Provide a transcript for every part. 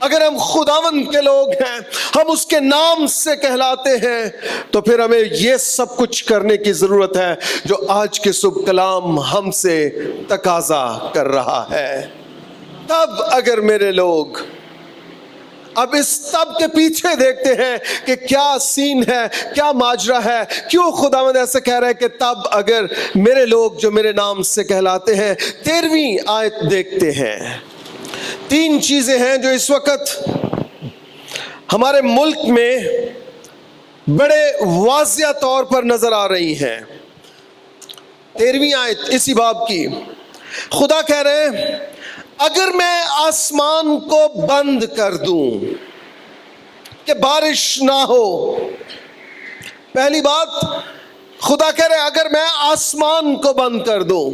اگر ہم خداوند کے لوگ ہیں، ہم اس کے نام سے کہلاتے ہیں، تو پھر ہمیں یہ سب کچھ کرنے کی ضرورت ہے جو آج کے صبح کلام ہم سے تقاضا کر رہا ہے۔ تب اگر میرے لوگ، اب اس تب کے پیچھے دیکھتے ہیں کہ کیا سین ہے، کیا ماجرا ہے، کیوں خداوند ایسے کہہ رہا ہے کہ تب اگر میرے لوگ جو میرے نام سے کہلاتے ہیں۔ 13ویں آیت دیکھتے ہیں۔ 3 چیزیں ہیں جو اس وقت ہمارے ملک میں بڑے واضح طور پر نظر آ رہی ہیں۔ 13ویں آیت اسی باب کی، خدا کہہ رہے ہیں اگر میں آسمان کو بند کر دوں کہ بارش نہ ہو۔ پہلی بات خدا کہہ رہے اگر میں آسمان کو بند کر دوں۔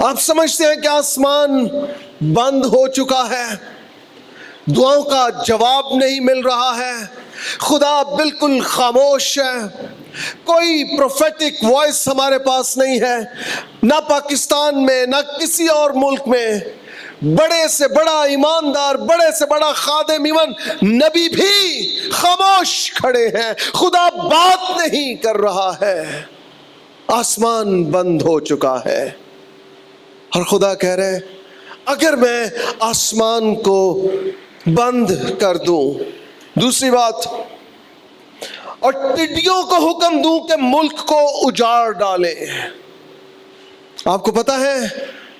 آپ سمجھتے ہیں کہ آسمان بند ہو چکا ہے، دعاؤں کا جواب نہیں مل رہا ہے، خدا بالکل خاموش ہے، کوئی پروفیٹک وائس ہمارے پاس نہیں ہے، نہ پاکستان میں نہ کسی اور ملک میں۔ بڑے سے بڑا ایماندار، بڑے سے بڑا خادم، ایون نبی بھی خاموش کھڑے ہیں، خدا بات نہیں کر رہا ہے، آسمان بند ہو چکا ہے۔ اور خدا کہہ رہے اگر میں آسمان کو بند کر دوں۔ دوسری بات، اور ٹڈیوں کو حکم دوں کہ ملک کو اجاڑ ڈالیں۔ آپ کو پتا ہے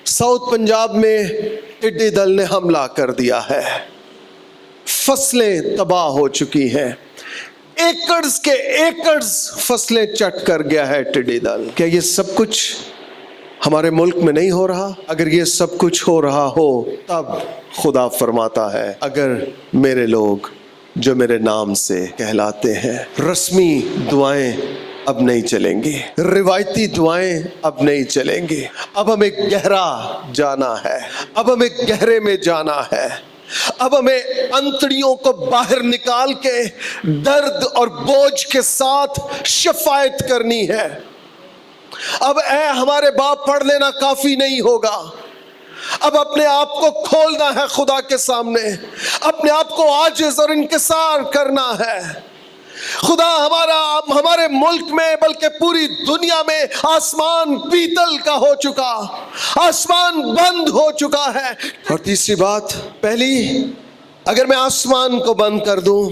ساؤتھ پنجاب میں ٹڈی دل نے حملہ کر دیا ہے، فصلیں تباہ ہو چکی ہیں، ایکڑز کے ایکڑز فصلیں چٹ کر گیا ہے ٹڈی دل۔ کیا یہ سب کچھ ہمارے ملک میں نہیں ہو رہا؟ اگر یہ سب کچھ ہو رہا ہو تب خدا فرماتا ہے اگر میرے لوگ جو میرے نام سے کہلاتے ہیں۔ رسمی دعائیں اب نہیں چلیں گی، روایتی دعائیں اب نہیں چلیں گی، اب ہمیں گہرا جانا ہے، اب ہمیں گہرے میں جانا ہے، اب ہمیں انتڑیوں کو باہر نکال کے درد اور بوجھ کے ساتھ شفاعت کرنی ہے۔ اب اے ہمارے باپ پڑھ لینا کافی نہیں ہوگا، اب اپنے آپ کو کھولنا ہے خدا کے سامنے، اپنے آپ کو عاجز اور انکسار کرنا ہے۔ خدا ہمارے ملک میں بلکہ پوری دنیا میں آسمان پیتل کا ہو چکا، آسمان بند ہو چکا ہے۔ اور تیسری بات، پہلی اگر میں آسمان کو بند کر دوں،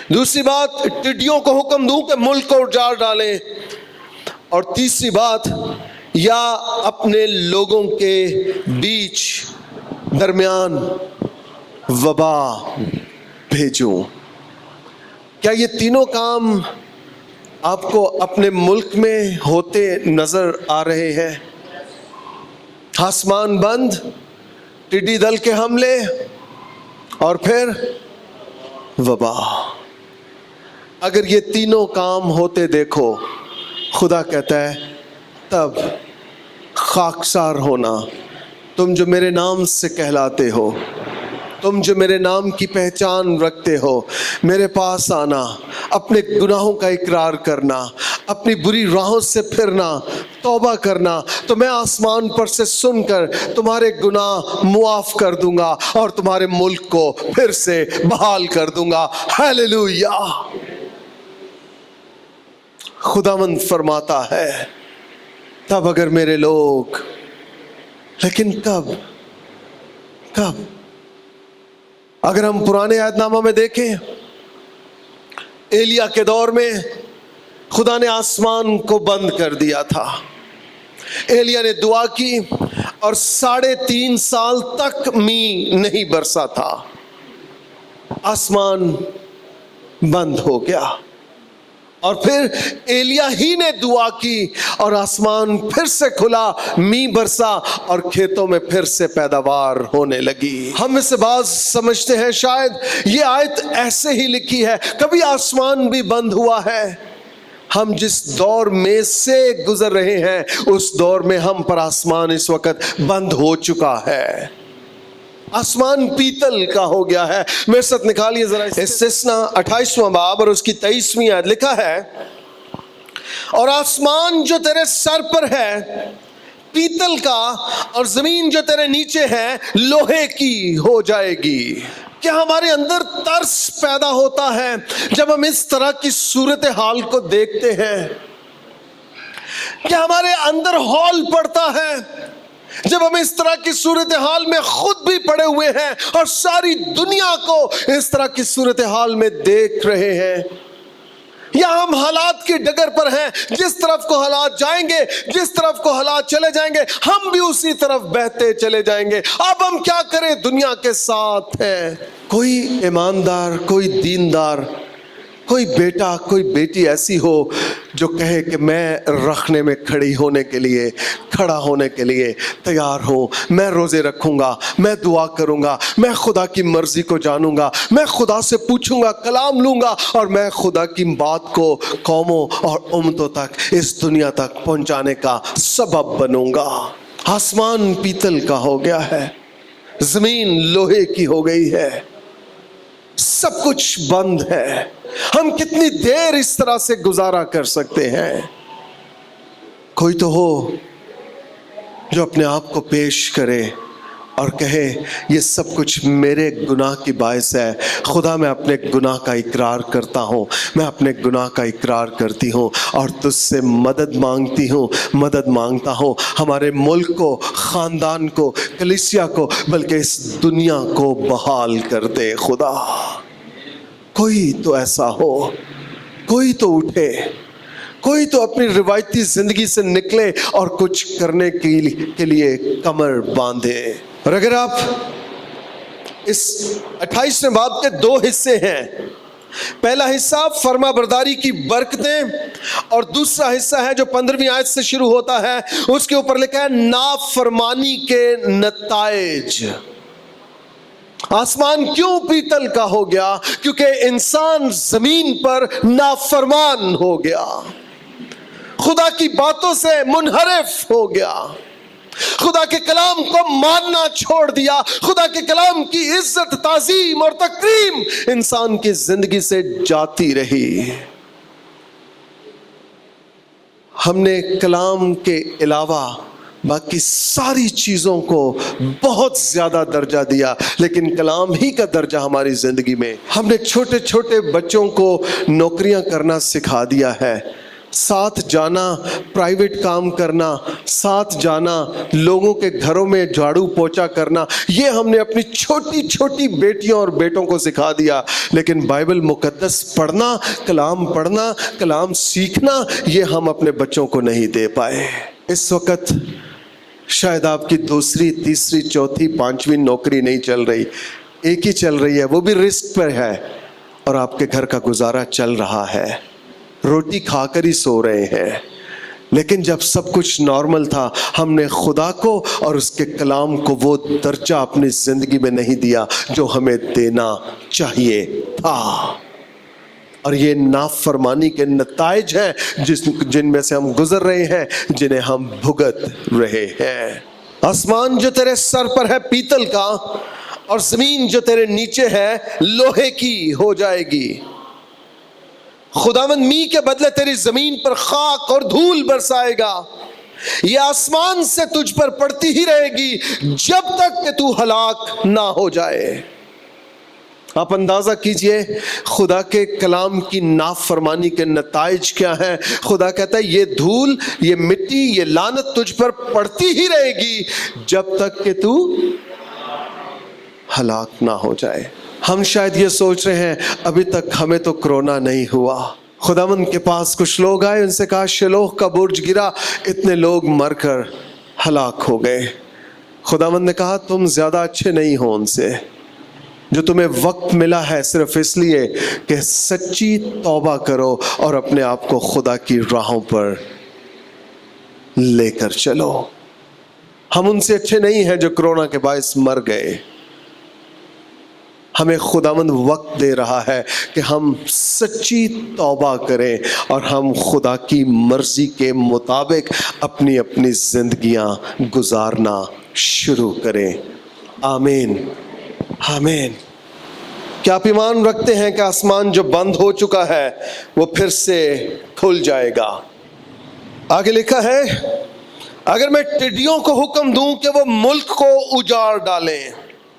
دوسری بات ٹڈیوں کو حکم دوں کہ ملک کو اجاڑ ڈالیں، اور تیسری بات یا اپنے لوگوں کے بیچ درمیان وبا بھیجوں۔ کیا یہ تینوں کام آپ کو اپنے ملک میں ہوتے نظر آ رہے ہیں؟ آسمان بند، ٹڈی دل کے حملے، اور پھر وبا۔ اگر یہ تینوں کام ہوتے دیکھو، خدا کہتا ہے تب خاکسار ہونا، تم جو میرے نام سے کہلاتے ہو، تم جو میرے نام کی پہچان رکھتے ہو، میرے پاس آنا، اپنے گناہوں کا اقرار کرنا، اپنی بری راہوں سے پھرنا، توبہ کرنا، تو میں آسمان پر سے سن کر تمہارے گناہ معاف کر دوں گا اور تمہارے ملک کو پھر سے بحال کر دوں گا۔ ہیلیلویا! خداوند فرماتا ہے تب اگر میرے لوگ، لیکن کب؟ اگر ہم پرانے عہد نامہ میں دیکھیں، ایلیا کے دور میں خدا نے آسمان کو بند کر دیا تھا، ایلیا نے دعا کی اور 3.5 سال تک مینہ نہیں برسا تھا، آسمان بند ہو گیا۔ اور پھر ایلیا ہی نے دعا کی اور آسمان پھر سے کھلا، مینہ برسا اور کھیتوں میں پھر سے پیداوار ہونے لگی۔ ہم میں سے بعض سمجھتے ہیں شاید یہ آیت ایسے ہی لکھی ہے، کبھی آسمان بھی بند ہوا ہے؟ ہم جس دور میں سے گزر رہے ہیں اس دور میں ہم پر آسمان اس وقت بند ہو چکا ہے، آسمان پیتل کا ہو گیا ہے۔ میرے ساتھ نکالیے ذرا استثنا 28واں باب اور اس کی 23ویں آیت، لکھا ہے اور آسمان جو تیرے سر پر ہے پیتل کا اور زمین جو تیرے نیچے ہے لوہے کی ہو جائے گی۔ کیا ہمارے اندر ترس پیدا ہوتا ہے جب ہم اس طرح کی صورتحال کو دیکھتے ہیں؟ کیا ہمارے اندر ہول پڑتا ہے جب ہم اس طرح کی صورتحال میں خود بھی پڑے ہوئے ہیں اور ساری دنیا کو اس طرح کی صورتحال میں دیکھ رہے ہیں؟ یا ہم حالات کی ڈگر پر ہیں، جس طرف کو حالات جائیں گے، جس طرف کو حالات چلے جائیں گے، ہم بھی اسی طرف بہتے چلے جائیں گے؟ اب ہم کیا کریں؟ دنیا کے ساتھ ہیں۔ کوئی ایماندار، کوئی دیندار، کوئی بیٹا، کوئی بیٹی ایسی ہو جو کہے کہ میں رکھنے میں کھڑی ہونے کے لیے، کھڑا ہونے کے لیے تیار ہوں، میں روزے رکھوں گا، میں دعا کروں گا، میں خدا کی مرضی کو جانوں گا، میں خدا سے پوچھوں گا، کلام لوں گا، اور میں خدا کی بات کو قوموں اور امتوں تک، اس دنیا تک پہنچانے کا سبب بنوں گا۔ آسمان پیتل کا ہو گیا ہے، زمین لوہے کی ہو گئی ہے، سب کچھ بند ہے۔ ہم کتنی دیر اس طرح سے گزارا کر سکتے ہیں؟ کوئی تو ہو جو اپنے آپ کو پیش کرے اور کہے یہ سب کچھ میرے گناہ کی باعث ہے۔ خدا میں اپنے گناہ کا اقرار کرتا ہوں، میں اپنے گناہ کا اقرار کرتی ہوں اور تجھ سے مدد مانگتی ہوں، مدد مانگتا ہوں۔ ہمارے ملک کو، خاندان کو، کلیسیا کو، بلکہ اس دنیا کو بحال کر دے خدا۔ کوئی تو ایسا ہو، کوئی تو اٹھے، کوئی تو اپنی روایتی زندگی سے نکلے اور کچھ کرنے کے لیے کمر باندھے۔ اور اگر آپ اس 28ویں باب کے 2 حصے ہیں، پہلا حصہ فرما برداری کی برکتیں اور دوسرا حصہ ہے جو 15ویں آیت سے شروع ہوتا ہے، اس کے اوپر لکھا ہے نافرمانی کے نتائج۔ آسمان کیوں پیتل کا ہو گیا؟ کیونکہ انسان زمین پر نافرمان ہو گیا، خدا کی باتوں سے منحرف ہو گیا، خدا کے کلام کو ماننا چھوڑ دیا، خدا کے کلام کی عزت، تعظیم اور تکریم انسان کی زندگی سے جاتی رہی۔ ہم نے کلام کے علاوہ باقی ساری چیزوں کو بہت زیادہ درجہ دیا، لیکن کلام ہی کا درجہ ہماری زندگی میں۔ ہم نے چھوٹے چھوٹے بچوں کو نوکریاں کرنا سکھا دیا ہے، ساتھ جانا، پرائیویٹ کام کرنا، ساتھ جانا، لوگوں کے گھروں میں جھاڑو پوچھا کرنا، یہ ہم نے اپنی چھوٹی چھوٹی بیٹیوں اور بیٹوں کو سکھا دیا۔ لیکن بائبل مقدس پڑھنا، کلام سیکھنا، یہ ہم اپنے بچوں کو نہیں دے پائے۔ اس وقت شاید آپ کی دوسری، تیسری، چوتھی، 5ویں نوکری نہیں چل رہی، ایک ہی چل رہی ہے، وہ بھی رسک پر ہے، اور آپ کے گھر کا گزارا چل رہا ہے، روٹی کھا کر ہی سو رہے ہیں۔ لیکن جب سب کچھ نارمل تھا، ہم نے خدا کو اور اس کے کلام کو وہ درجہ اپنی زندگی میں نہیں دیا جو ہمیں دینا چاہیے تھا۔ اور یہ نافرمانی کے نتائج ہیں جن میں سے ہم گزر رہے ہیں، جنہیں ہم بھگت رہے ہیں۔ آسمان جو تیرے سر پر ہے پیتل کا، اور زمین جو تیرے نیچے ہے لوہے کی ہو جائے گی۔ خداوند می کے بدلے تیری زمین پر خاک اور دھول برسائے گا، یہ آسمان سے تجھ پر پڑتی ہی رہے گی جب تک کہ تو ہلاک نہ ہو جائے۔ آپ اندازہ کیجئے خدا کے کلام کی نافرمانی کے نتائج کیا ہیں۔ خدا کہتا ہے یہ دھول، یہ مٹی، یہ لعنت تجھ پر پڑتی ہی رہے گی جب تک کہ تو ہلاک نہ ہو جائے۔ ہم شاید یہ سوچ رہے ہیں ابھی تک ہمیں تو کرونا نہیں ہوا۔ خداوند کے پاس کچھ لوگ آئے، ان سے کہا شلوہ کا برج گرا، اتنے لوگ مر کر ہلاک ہو گئے۔ خداوند نے کہا تم زیادہ اچھے نہیں ہو ان سے، جو تمہیں وقت ملا ہے صرف اس لیے کہ سچی توبہ کرو اور اپنے آپ کو خدا کی راہوں پر لے کر چلو۔ ہم ان سے اچھے نہیں ہیں جو کرونا کے باعث مر گئے۔ ہمیں خداوند وقت دے رہا ہے کہ ہم سچی توبہ کریں اور ہم خدا کی مرضی کے مطابق اپنی اپنی زندگیاں گزارنا شروع کریں۔ آمین، آمین۔ کیا آپ ایمان رکھتے ہیں کہ آسمان جو بند ہو چکا ہے وہ پھر سے کھل جائے گا؟ آگے لکھا ہے اگر میں ٹڈیوں کو حکم دوں کہ وہ ملک کو اجاڑ ڈالیں.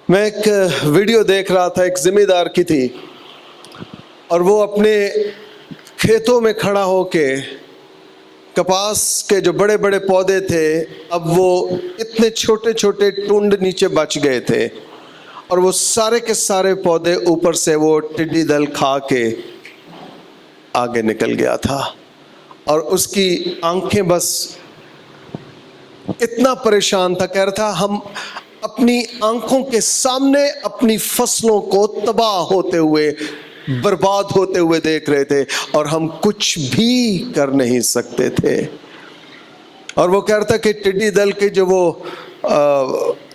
میں ایک ویڈیو دیکھ رہا تھا، ایک ذمہ دار کی تھی، اور وہ اپنے کھیتوں میں کھڑا ہو کے کپاس کے جو بڑے بڑے پودے تھے، اب وہ اتنے چھوٹے چھوٹے ٹنڈ نیچے بچ گئے تھے، اور وہ سارے کے سارے پودے اوپر سے وہ ٹڈی دل کھا کے آگے نکل گیا تھا، اور اس کی آنکھیں بس اتنا پریشان تھا، کہہ رہا تھا ہم اپنی آنکھوں کے سامنے اپنی فصلوں کو تباہ ہوتے ہوئے، برباد ہوتے ہوئے دیکھ رہے تھے، اور ہم کچھ بھی کر نہیں سکتے تھے. اور وہ کہہ رہا تھا کہ ٹڈی دل کے جو وہ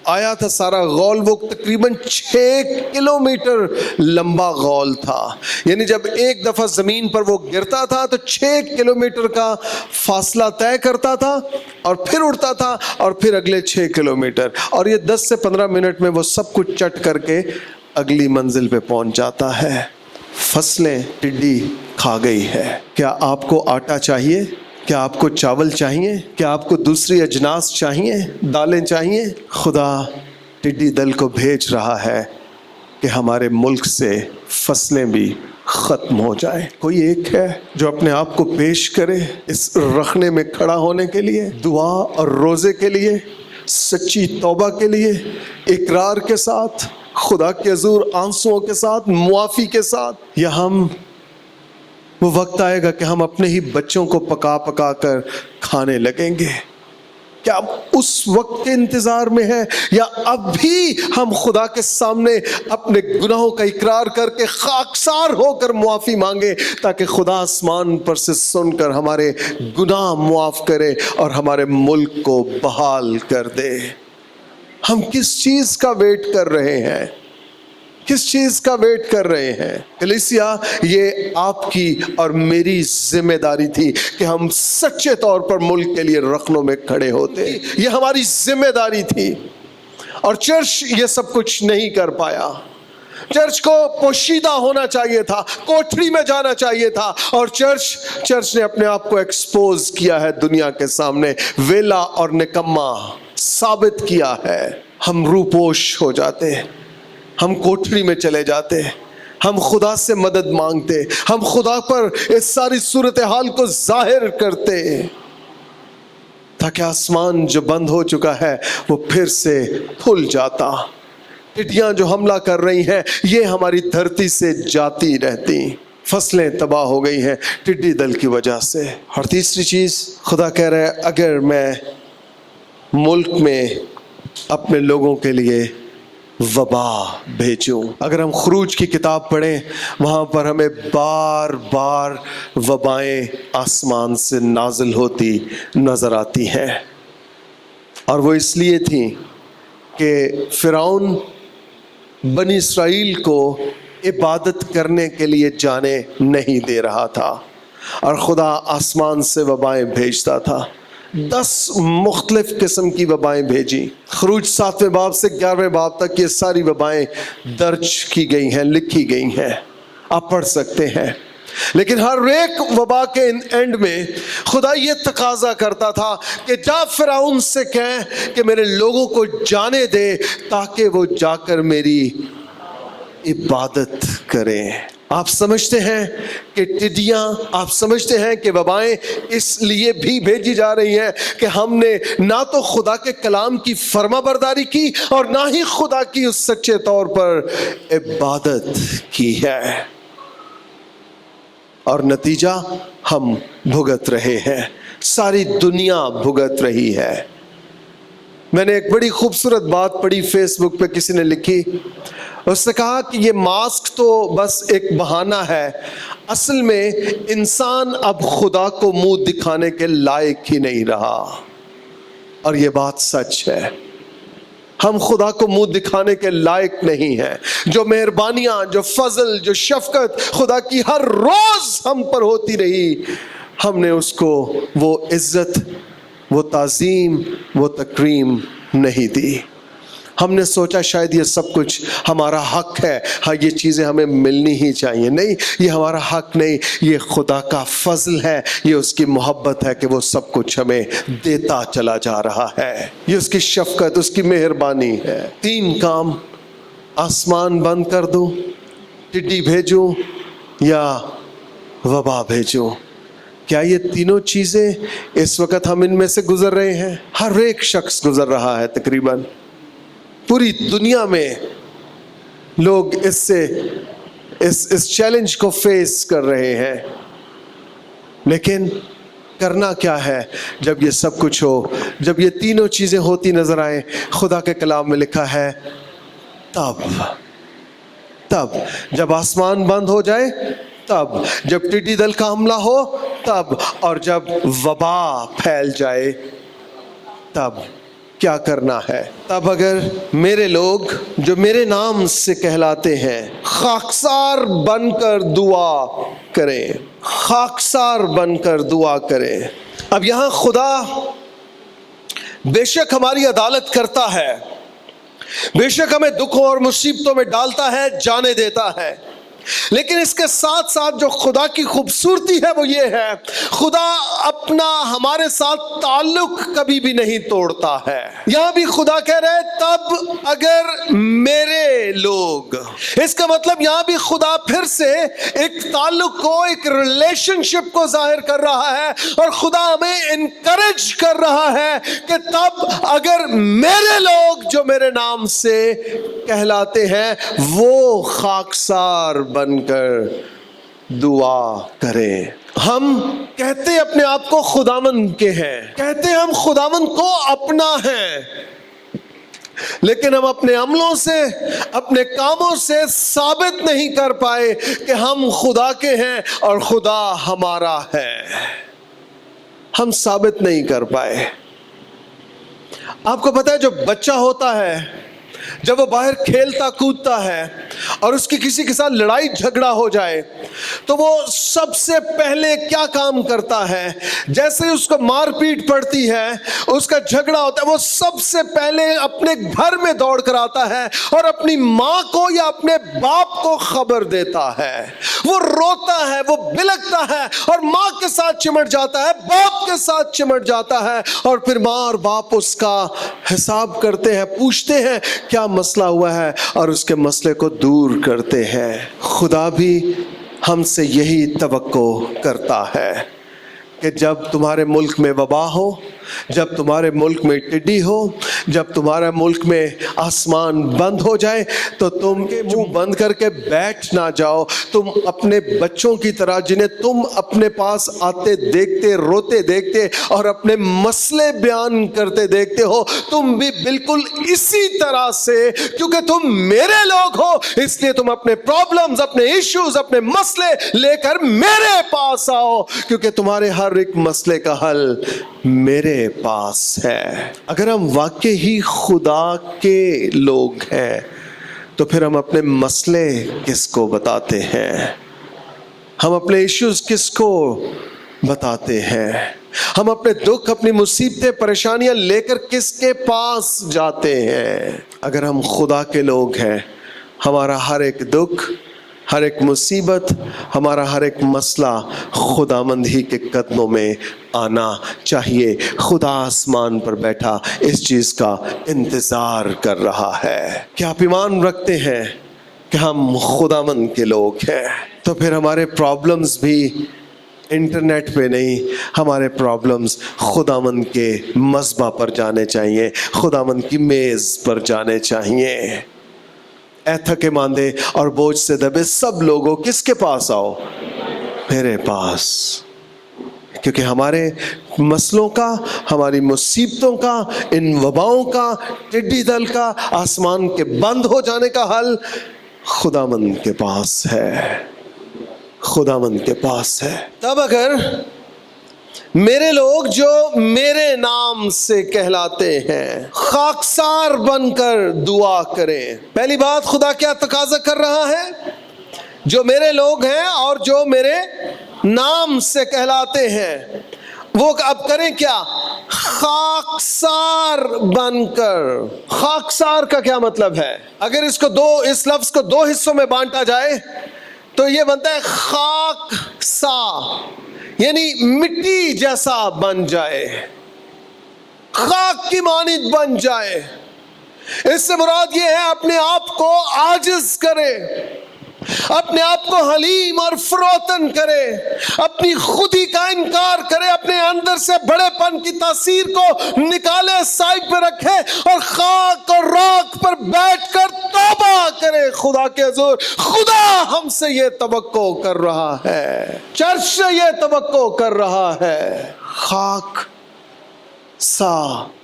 آیا تھا سارا غول، وہ تقریباً 6 کلومیٹر لمبا غول تھا. یعنی جب ایک دفعہ زمین پر وہ گرتا تھا تو 6 کلومیٹر کا فاصلہ طے کرتا تھا، اور پھر اڑتا تھا، اور پھر اگلے 6 کلومیٹر، اور یہ 10 سے 15 منٹ میں وہ سب کچھ چٹ کر کے اگلی منزل پہ پہنچ جاتا ہے. فصلیں ٹڈی کھا گئی ہے. کیا آپ کو آٹا چاہیے؟ کیا آپ کو چاول چاہیے؟ کیا آپ کو دوسری اجناس چاہیے؟ دالیں چاہیے؟ خدا ٹڈی دل کو بھیج رہا ہے کہ ہمارے ملک سے فصلیں بھی ختم ہو جائیں. کوئی ایک ہے جو اپنے آپ کو پیش کرے اس رخنے میں کھڑا ہونے کے لیے، دعا اور روزے کے لیے، سچی توبہ کے لیے، اقرار کے ساتھ، خدا کے حضور آنسوؤں کے ساتھ، معافی کے ساتھ؟ یا ہم وہ وقت آئے گا کہ ہم اپنے ہی بچوں کو پکا پکا کر کھانے لگیں گے؟ کیا اس وقت کے انتظار میں ہے، یا اب بھی ہم خدا کے سامنے اپنے گناہوں کا اقرار کر کے خاکسار ہو کر معافی مانگے، تاکہ خدا آسمان پر سے سن کر ہمارے گناہ معاف کرے اور ہمارے ملک کو بحال کر دے؟ ہم کس چیز کا ویٹ کر رہے ہیں؟ کس چیز کا ویٹ کر رہے ہیں؟ کلیسیا، یہ آپ کی اور میری ذمہ داری تھی کہ ہم سچے طور پر ملک کے لیے رخنوں میں کھڑے ہوتے. یہ ہماری ذمہ داری تھی، اور چرچ یہ سب کچھ نہیں کر پایا. چرچ کو پوشیدہ ہونا چاہیے تھا، کوٹھڑی میں جانا چاہیے تھا، اور چرچ نے اپنے آپ کو ایکسپوز کیا ہے دنیا کے سامنے، ویلا اور نکما ثابت کیا ہے. ہم روپوش ہو جاتے، ہم کوٹھڑی میں چلے جاتے، ہم خدا سے مدد مانگتے، ہم خدا پر اس ساری صورتحال کو ظاہر کرتے، تاکہ آسمان جو بند ہو چکا ہے وہ پھر سے کھل جاتا. ٹڈیاں جو حملہ کر رہی ہیں یہ ہماری دھرتی سے جاتی رہتی. فصلیں تباہ ہو گئی ہیں ٹڈی دل کی وجہ سے. اور تیسری چیز، خدا کہہ رہا ہے اگر میں ملک میں اپنے لوگوں کے لیے وبا بھیجوں. اگر ہم خروج کی کتاب پڑھیں، وہاں پر ہمیں بار بار وبائیں آسمان سے نازل ہوتی نظر آتی ہیں، اور وہ اس لیے تھیں کہ فرعون بنی اسرائیل کو عبادت کرنے کے لیے جانے نہیں دے رہا تھا، اور خدا آسمان سے وبائیں بھیجتا تھا. 10 مختلف قسم کی وبائیں بھیجی. خروج 7ویں باب سے 11ویں باب تک یہ ساری وبائیں درج کی گئی ہیں، لکھی گئی ہیں، آپ پڑھ سکتے ہیں. لیکن ہر ایک وبا کے اینڈ میں خدا یہ تقاضا کرتا تھا کہ جا فرعون سے کہیں کہ میرے لوگوں کو جانے دے تاکہ وہ جا کر میری عبادت کریں. آپ سمجھتے ہیں کہ ٹڈیاں، آپ سمجھتے ہیں کہ وبائیں اس لیے بھی بھیجی جا رہی ہیں کہ ہم نے نہ تو خدا کے کلام کی فرما برداری کی اور نہ ہی خدا کی اس سچے طور پر عبادت کی ہے، اور نتیجہ ہم بھگت رہے ہیں، ساری دنیا بھگت رہی ہے. میں نے ایک بڑی خوبصورت بات پڑھی فیس بک پہ، کسی نے لکھی، اس نے کہا کہ یہ ماسک تو بس ایک بہانہ ہے، اصل میں انسان اب خدا کو منہ دکھانے کے لائق ہی نہیں رہا. اور یہ بات سچ ہے، ہم خدا کو منہ دکھانے کے لائق نہیں ہیں. جو مہربانیاں، جو فضل، جو شفقت خدا کی ہر روز ہم پر ہوتی رہی، ہم نے اس کو وہ عزت، وہ تعظیم، وہ تکریم نہیں دی. ہم نے سوچا شاید یہ سب کچھ ہمارا حق ہے، ہاں یہ چیزیں ہمیں ملنی ہی چاہیے. نہیں، یہ ہمارا حق نہیں، یہ خدا کا فضل ہے، یہ اس کی محبت ہے کہ وہ سب کچھ ہمیں دیتا چلا جا رہا ہے. یہ اس کی شفقت، اس کی مہربانی ہے. 3 کام: آسمان بند کر دوں، ٹڈی بھیجوں یا وبا بھیجوں. کیا یہ تینوں چیزیں اس وقت ہم ان میں سے گزر رہے ہیں؟ ہر ایک شخص گزر رہا ہے. تقریباً پوری دنیا میں لوگ اس چیلنج کو فیس کر رہے ہیں. لیکن کرنا کیا ہے جب یہ سب کچھ ہو، جب یہ تینوں چیزیں ہوتی نظر آئیں؟ خدا کے کلام میں لکھا ہے تب جب آسمان بند ہو جائے، تب جب ٹڈی دل کا حملہ ہو، تب اور جب وبا پھیل جائے، تب کیا کرنا ہے؟ تب اگر میرے لوگ جو میرے نام سے کہلاتے ہیں خاکسار بن کر دعا کریں، خاکسار بن کر دعا کریں. اب یہاں خدا بے شک ہماری عدالت کرتا ہے، بے شک ہمیں دکھوں اور مصیبتوں میں ڈالتا ہے، جانے دیتا ہے، لیکن اس کے ساتھ ساتھ جو خدا کی خوبصورتی ہے وہ یہ ہے، خدا اپنا ہمارے ساتھ تعلق کبھی بھی نہیں توڑتا ہے. یہاں بھی خدا کہہ رہے تب اگر میرے لوگ، اس کا مطلب یہاں بھی خدا پھر سے ایک تعلق کو، ایک ریلیشن شپ کو ظاہر کر رہا ہے، اور خدا ہمیں انکریج کر رہا ہے کہ تب اگر میرے لوگ جو میرے نام سے کہلاتے ہیں وہ خاکسار بن کر دعا کریں. ہم کہتے اپنے آپ کو خداوند کے ہیں، کہتے ہم خداوند کو اپنا ہیں، لیکن ہم اپنے عملوں سے، اپنے کاموں سے ثابت نہیں کر پائے کہ ہم خدا کے ہیں اور خدا ہمارا ہے. ہم ثابت نہیں کر پائے. آپ کو پتا ہے جو بچہ ہوتا ہے جب وہ باہر کھیلتا کودتا ہے اور اس کی کسی کے ساتھ لڑائی جھگڑا ہو جائے تو وہ سب سے پہلے کیا کام کرتا ہے؟ جیسے اس کو مار پیٹ پڑتی ہے، اس کا جھگڑا ہوتا ہے، وہ سب سے پہلے اپنے گھر میں دوڑ کر آتا ہے اور اپنی ماں کو یا اپنے باپ کو خبر دیتا ہے. وہ روتا ہے، وہ بلکتا ہے اور ماں کے ساتھ چمٹ جاتا ہے، باپ کے ساتھ چمٹ جاتا ہے، اور پھر ماں اور باپ اس کا حساب کرتے ہیں، پوچھتے ہیں کیا مسئلہ ہوا ہے اور اس کے مسئلے کو دور کرتے ہیں. خدا بھی ہم سے یہی توقع کرتا ہے کہ جب تمہارے ملک میں وبا ہو، جب تمہارے ملک میں ٹڈی ہو، جب تمہارے ملک میں آسمان بند ہو جائے تو تم منہ بند کر کے بیٹھ نہ جاؤ. تم اپنے بچوں کی طرح جنہیں تم اپنے پاس آتے دیکھتے، روتے دیکھتے اور اپنے مسئلے بیان کرتے دیکھتے ہو، تم بھی بالکل اسی طرح سے، کیونکہ تم میرے لوگ ہو اس لیے تم اپنے پرابلمز، اپنے ایشوز، اپنے مسئلے لے کر میرے پاس آؤ، کیونکہ تمہارے ہر ایک مسئلے کا حل میرے پاس ہے. اگر ہم واقعی ہی خدا کے لوگ ہیں تو پھر ہم اپنے مسئلے کس کو بتاتے ہیں؟ ہم اپنے ایشوز کس کو بتاتے ہیں؟ ہم اپنے دکھ، اپنی مصیبتیں، پریشانیاں لے کر کس کے پاس جاتے ہیں؟ اگر ہم خدا کے لوگ ہیں، ہمارا ہر ایک دکھ، ہر ایک مصیبت، ہمارا ہر ایک مسئلہ خداوند ہی کے قدموں میں آنا چاہیے. خدا آسمان پر بیٹھا اس چیز کا انتظار کر رہا ہے. کیا آپ ایمان رکھتے ہیں کہ ہم خداوند کے لوگ ہیں؟ تو پھر ہمارے پرابلمز بھی انٹرنیٹ پہ نہیں، ہمارے پرابلمز خداوند کے مذبح پر جانے چاہیے، خداوند کی میز پر جانے چاہیے. اے تھکے ماندے اور بوجھ سے دبے سب لوگوں، کس کے پاس آؤ؟ میرے پاس. کیونکہ ہمارے مسئلوں کا، ہماری مصیبتوں کا، ان وباؤں کا، ٹڈی دل کا، آسمان کے بند ہو جانے کا حل خداوند کے پاس ہے، خداوند کے پاس ہے. تب اگر میرے لوگ جو میرے نام سے کہلاتے ہیں خاکسار بن کر دعا کریں. پہلی بات، خدا کیا تقاضا کر رہا ہے؟ جو میرے لوگ ہیں اور جو میرے نام سے کہلاتے ہیں وہ اب کریں کیا؟ خاکسار بن کر. خاکسار کا کیا مطلب ہے؟ اگر اس لفظ کو دو حصوں میں بانٹا جائے تو یہ بنتا ہے خاک سا، یعنی مٹی جیسا بن جائے، خاک کی مانند بن جائے. اس سے مراد یہ ہے اپنے آپ کو عاجز کرے، اپنے آپ کو حلیم اور فروتن کرے، اپنی خودی کا انکار کرے، اپنے اندر سے بڑے پن کی تاثیر کو نکالے، سائڈ پہ رکھے اور خاک اور راکھ پر بیٹھ کر توبہ کرے خدا کے حضور. خدا ہم سے یہ توقع کر رہا ہے، چرچ سے یہ توقع کر رہا ہے.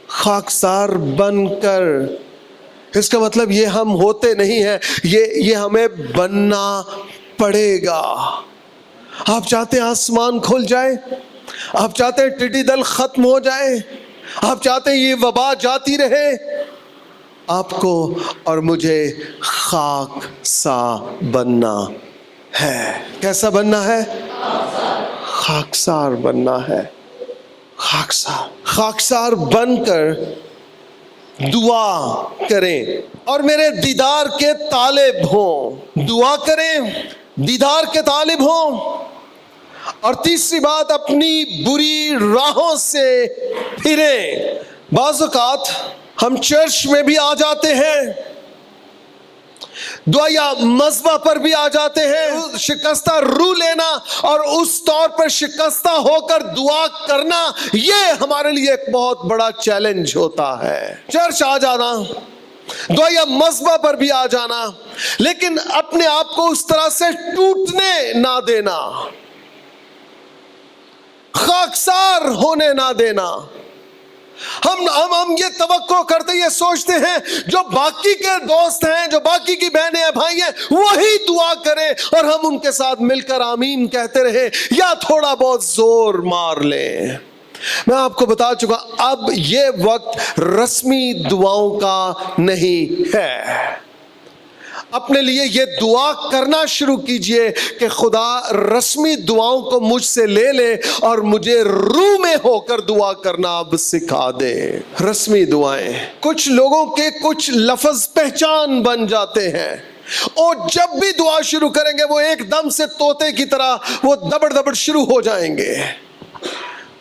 خاکسار بن کر، اس کا مطلب یہ ہم ہوتے نہیں ہیں، یہ ہمیں بننا پڑے گا. آپ چاہتے ہیں آسمان کھل جائے؟ آپ چاہتے ہیں ٹڈی دل ختم ہو جائے؟ آپ چاہتے ہیں یہ وبا جاتی رہے؟ آپ کو اور مجھے خاک سا بننا ہے. کیسا بننا ہے؟ خاکسار بننا ہے. خاکسار بن کر دعا کریں اور میرے دیدار کے طالب ہوں. دعا کریں، دیدار کے طالب ہوں. اور تیسری بات، اپنی بری راہوں سے پھریں. بعض اوقات ہم چرچ میں بھی آ جاتے ہیں، دعا یا مذبح پر بھی آ جاتے ہیں، شکستہ روح لینا اور اس طور پر شکستہ ہو کر دعا کرنا، یہ ہمارے لیے ایک بہت بڑا چیلنج ہوتا ہے. چرچ آ جانا، دعا یا مذبح پر بھی آ جانا، لیکن اپنے آپ کو اس طرح سے ٹوٹنے نہ دینا، خاکسار ہونے نہ دینا. ہم یہ توقع کرتے، یہ سوچتے ہیں جو باقی کے دوست ہیں، جو باقی کی بہنیں ہیں، بھائی ہیں، وہی دعا کریں اور ہم ان کے ساتھ مل کر آمین کہتے رہیں یا تھوڑا بہت زور مار لیں. میں آپ کو بتا چکا، اب یہ وقت رسمی دعاؤں کا نہیں ہے. اپنے لیے یہ دعا کرنا شروع کیجئے کہ خدا رسمی دعاؤں کو مجھ سے لے لے اور مجھے روح میں ہو کر دعا کرنا اب سکھا دے. رسمی دعائیں، کچھ لوگوں کے کچھ لفظ پہچان بن جاتے ہیں، اور جب بھی دعا شروع کریں گے وہ ایک دم سے طوطے کی طرح وہ دبڑ دبڑ شروع ہو جائیں گے.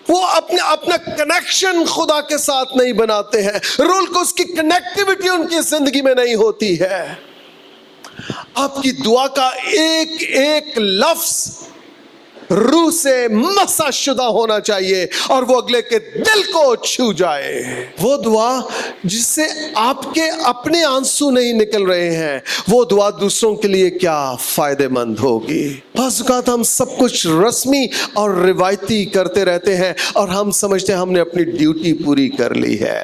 وہ اپنا کنیکشن خدا کے ساتھ نہیں بناتے ہیں، رول کو اس کی کنیکٹیوٹی ان کی زندگی میں نہیں ہوتی ہے. آپ کی دعا کا ایک ایک لفظ روح سے مسح شدہ ہونا چاہیے اور وہ اگلے کے دل کو چھو جائے. وہ دعا جس سے آپ کے اپنے آنسو نہیں نکل رہے ہیں، وہ دعا دوسروں کے لیے کیا فائدہ مند ہوگی. بعض اوقات ہم سب کچھ رسمی اور روایتی کرتے رہتے ہیں اور ہم سمجھتے ہیں ہم نے اپنی ڈیوٹی پوری کر لی ہے.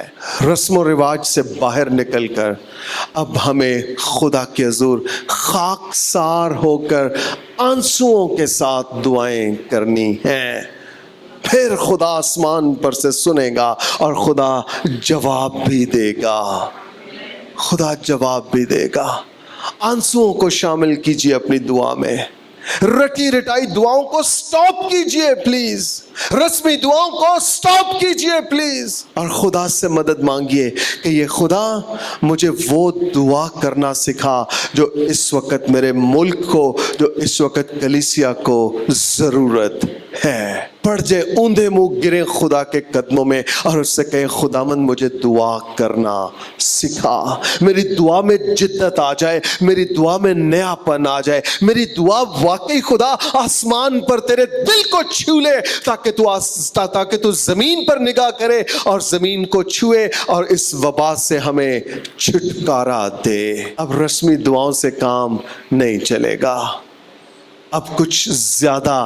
رسم و رواج سے باہر نکل کر اب ہمیں خدا کے حضور خاکسار ہو کر آنسوؤں کے ساتھ دعائیں کرنی ہیں. پھر خدا آسمان پر سے سنے گا اور خدا جواب بھی دے گا. خدا جواب بھی دے گا. آنسوؤں کو شامل کیجیے اپنی دعا میں. رٹی رٹائی دعاؤں کو سٹاپ کیجئے پلیز، رسمی دعاؤں کو سٹاپ کیجئے پلیز، اور خدا سے مدد مانگیے کہ یہ خدا مجھے وہ دعا کرنا سکھا جو اس وقت میرے ملک کو، جو اس وقت کلیسیا کو ضرورت ہے. پڑ جائے، اوندھے منہ گرے خدا کے قدموں میں اور اس سے کہیں خداوند مجھے دعا کرنا سکھا. میری دعا میں جدت آ جائے، میری دعا میں نیا پن آ جائے، میری دعا واقعی خدا آسمان پر تیرے دل کو چھو لے تاکہ تو زمین پر نگاہ کرے اور زمین کو چھوئے اور اس وبا سے ہمیں چھٹکارا دے. اب رسمی دعاؤں سے کام نہیں چلے گا، اب کچھ زیادہ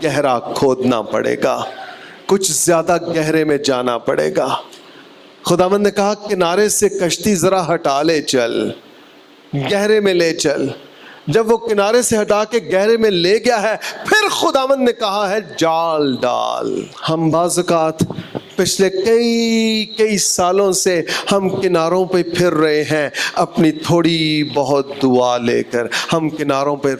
گہرا کھودنا پڑے گا، کچھ زیادہ گہرے میں جانا پڑے گا. خداوند نے کہا کنارے سے کشتی ذرا ہٹا لے چل، گہرے میں لے چل. جب وہ کنارے سے ہٹا کے گہرے میں لے گیا ہے، پھر خداوند نے کہا ہے جال ڈال. ہم بعض اوقات پچھلے کئی سالوں سے ہم کناروں پہ پھر رہے ہیں اپنی تھوڑی بہت دعا لے کر. ہم کناروں پہ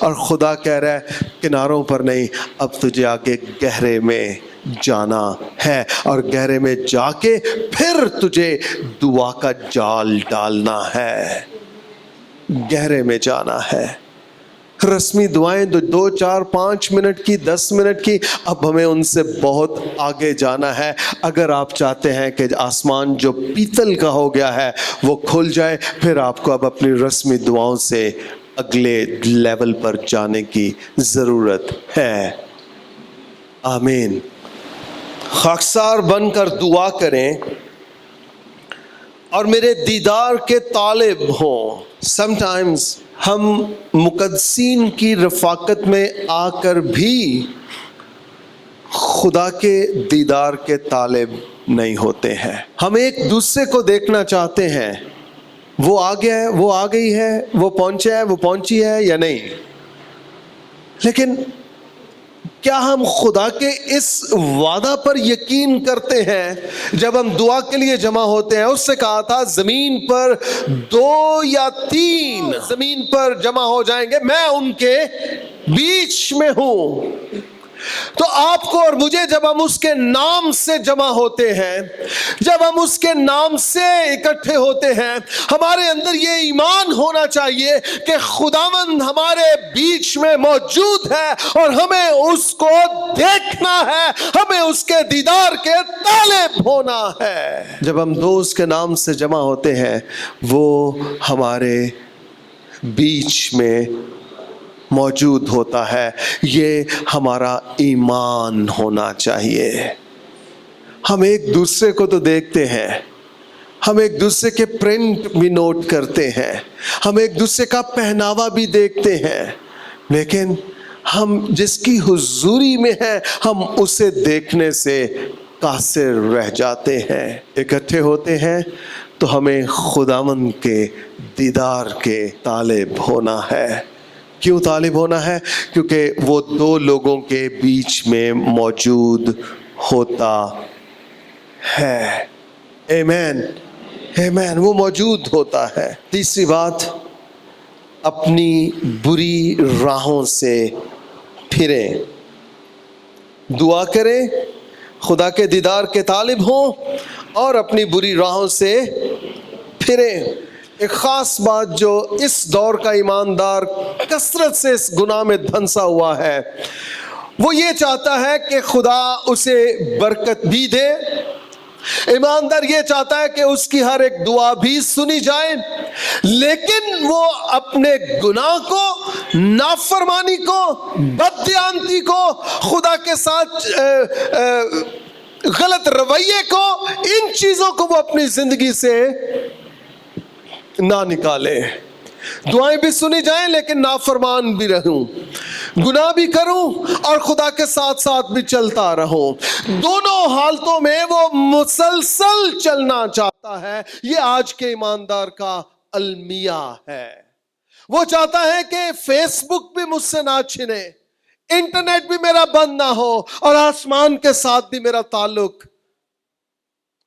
اور خدا کہہ رہا ہے کناروں پر نہیں، اب تجھے آگے گہرے میں جانا ہے اور گہرے میں جا کے پھر تجھے دعا کا جال ڈالنا ہے، گہرے میں جانا ہے۔ رسمی دعائیں 2 4 5 منٹ کی، 10 منٹ کی، اب ہمیں ان سے بہت آگے جانا ہے۔ اگر آپ چاہتے ہیں کہ آسمان جو پیتل کا ہو گیا ہے وہ کھل جائے، پھر آپ کو اب اپنی رسمی دعاؤں سے اگلے لیول پر جانے کی ضرورت ہے۔ آمین۔ خاکسار بن کر دعا کریں اور میرے دیدار کے طالب ہوں۔ سمٹائمز ہم مقدسین کی رفاقت میں آ کر بھی خدا کے دیدار کے طالب نہیں ہوتے ہیں۔ ہم ایک دوسرے کو دیکھنا چاہتے ہیں، وہ آ گیا ہے، وہ آ گئی ہے، وہ پہنچا ہے، وہ پہنچی ہے یا نہیں، لیکن کیا ہم خدا کے اس وعدہ پر یقین کرتے ہیں؟ جب ہم دعا کے لیے جمع ہوتے ہیں، اس سے کہا تھا زمین پر 2 یا 3 زمین پر جمع ہو جائیں گے، میں ان کے بیچ میں ہوں۔ تو آپ کو اور مجھے جب ہم اس کے نام سے جمع ہوتے ہیں، جب ہم اس کے نام سے اکٹھے ہوتے ہیں، ہمارے اندر یہ ایمان ہونا چاہیے کہ خداوند ہمارے بیچ میں موجود ہے اور ہمیں اس کو دیکھنا ہے، ہمیں اس کے دیدار کے طالب ہونا ہے۔ جب ہم اس کے نام سے جمع ہوتے ہیں، وہ ہمارے بیچ میں موجود ہوتا ہے۔ یہ ہمارا ایمان ہونا چاہیے۔ ہم ایک دوسرے کو تو دیکھتے ہیں، ہم ایک دوسرے کے پرنٹ بھی نوٹ کرتے ہیں، ہم ایک دوسرے کا پہناوا بھی دیکھتے ہیں، لیکن ہم جس کی حضوری میں ہیں ہم اسے دیکھنے سے قاصر رہ جاتے ہیں۔ اکٹھے ہوتے ہیں تو ہمیں خداوند کے دیدار کے طالب ہونا ہے۔ کیوں طالب ہونا ہے؟ کیونکہ وہ 2 لوگوں کے بیچ میں موجود ہوتا ہے۔ آمین، آمین، وہ موجود ہوتا ہے۔ تیسری بات، اپنی بری راہوں سے پھریں۔ دعا کریں، خدا کے دیدار کے طالب ہوں اور اپنی بری راہوں سے پھریں۔ ایک خاص بات جو اس دور کا ایماندار کثرت سے اس گناہ میں دھنسا ہوا ہے، وہ یہ چاہتا ہے کہ خدا اسے برکت بھی دے۔ ایماندار یہ چاہتا ہے کہ اس کی ہر ایک دعا بھی سنی جائے، لیکن وہ اپنے گناہ کو، نافرمانی کو، بددیانتی کو، خدا کے ساتھ غلط رویے کو، ان چیزوں کو وہ اپنی زندگی سے نہ نکالے۔ دعائیں بھی سنی جائیں لیکن نافرمان بھی رہوں، گناہ بھی کروں اور خدا کے ساتھ ساتھ بھی چلتا رہوں۔ دونوں حالتوں میں وہ مسلسل چلنا چاہتا ہے۔ یہ آج کے ایماندار کا المیہ ہے۔ وہ چاہتا ہے کہ فیس بک بھی مجھ سے نہ چھنے، انٹرنیٹ بھی میرا بند نہ ہو اور آسمان کے ساتھ بھی میرا تعلق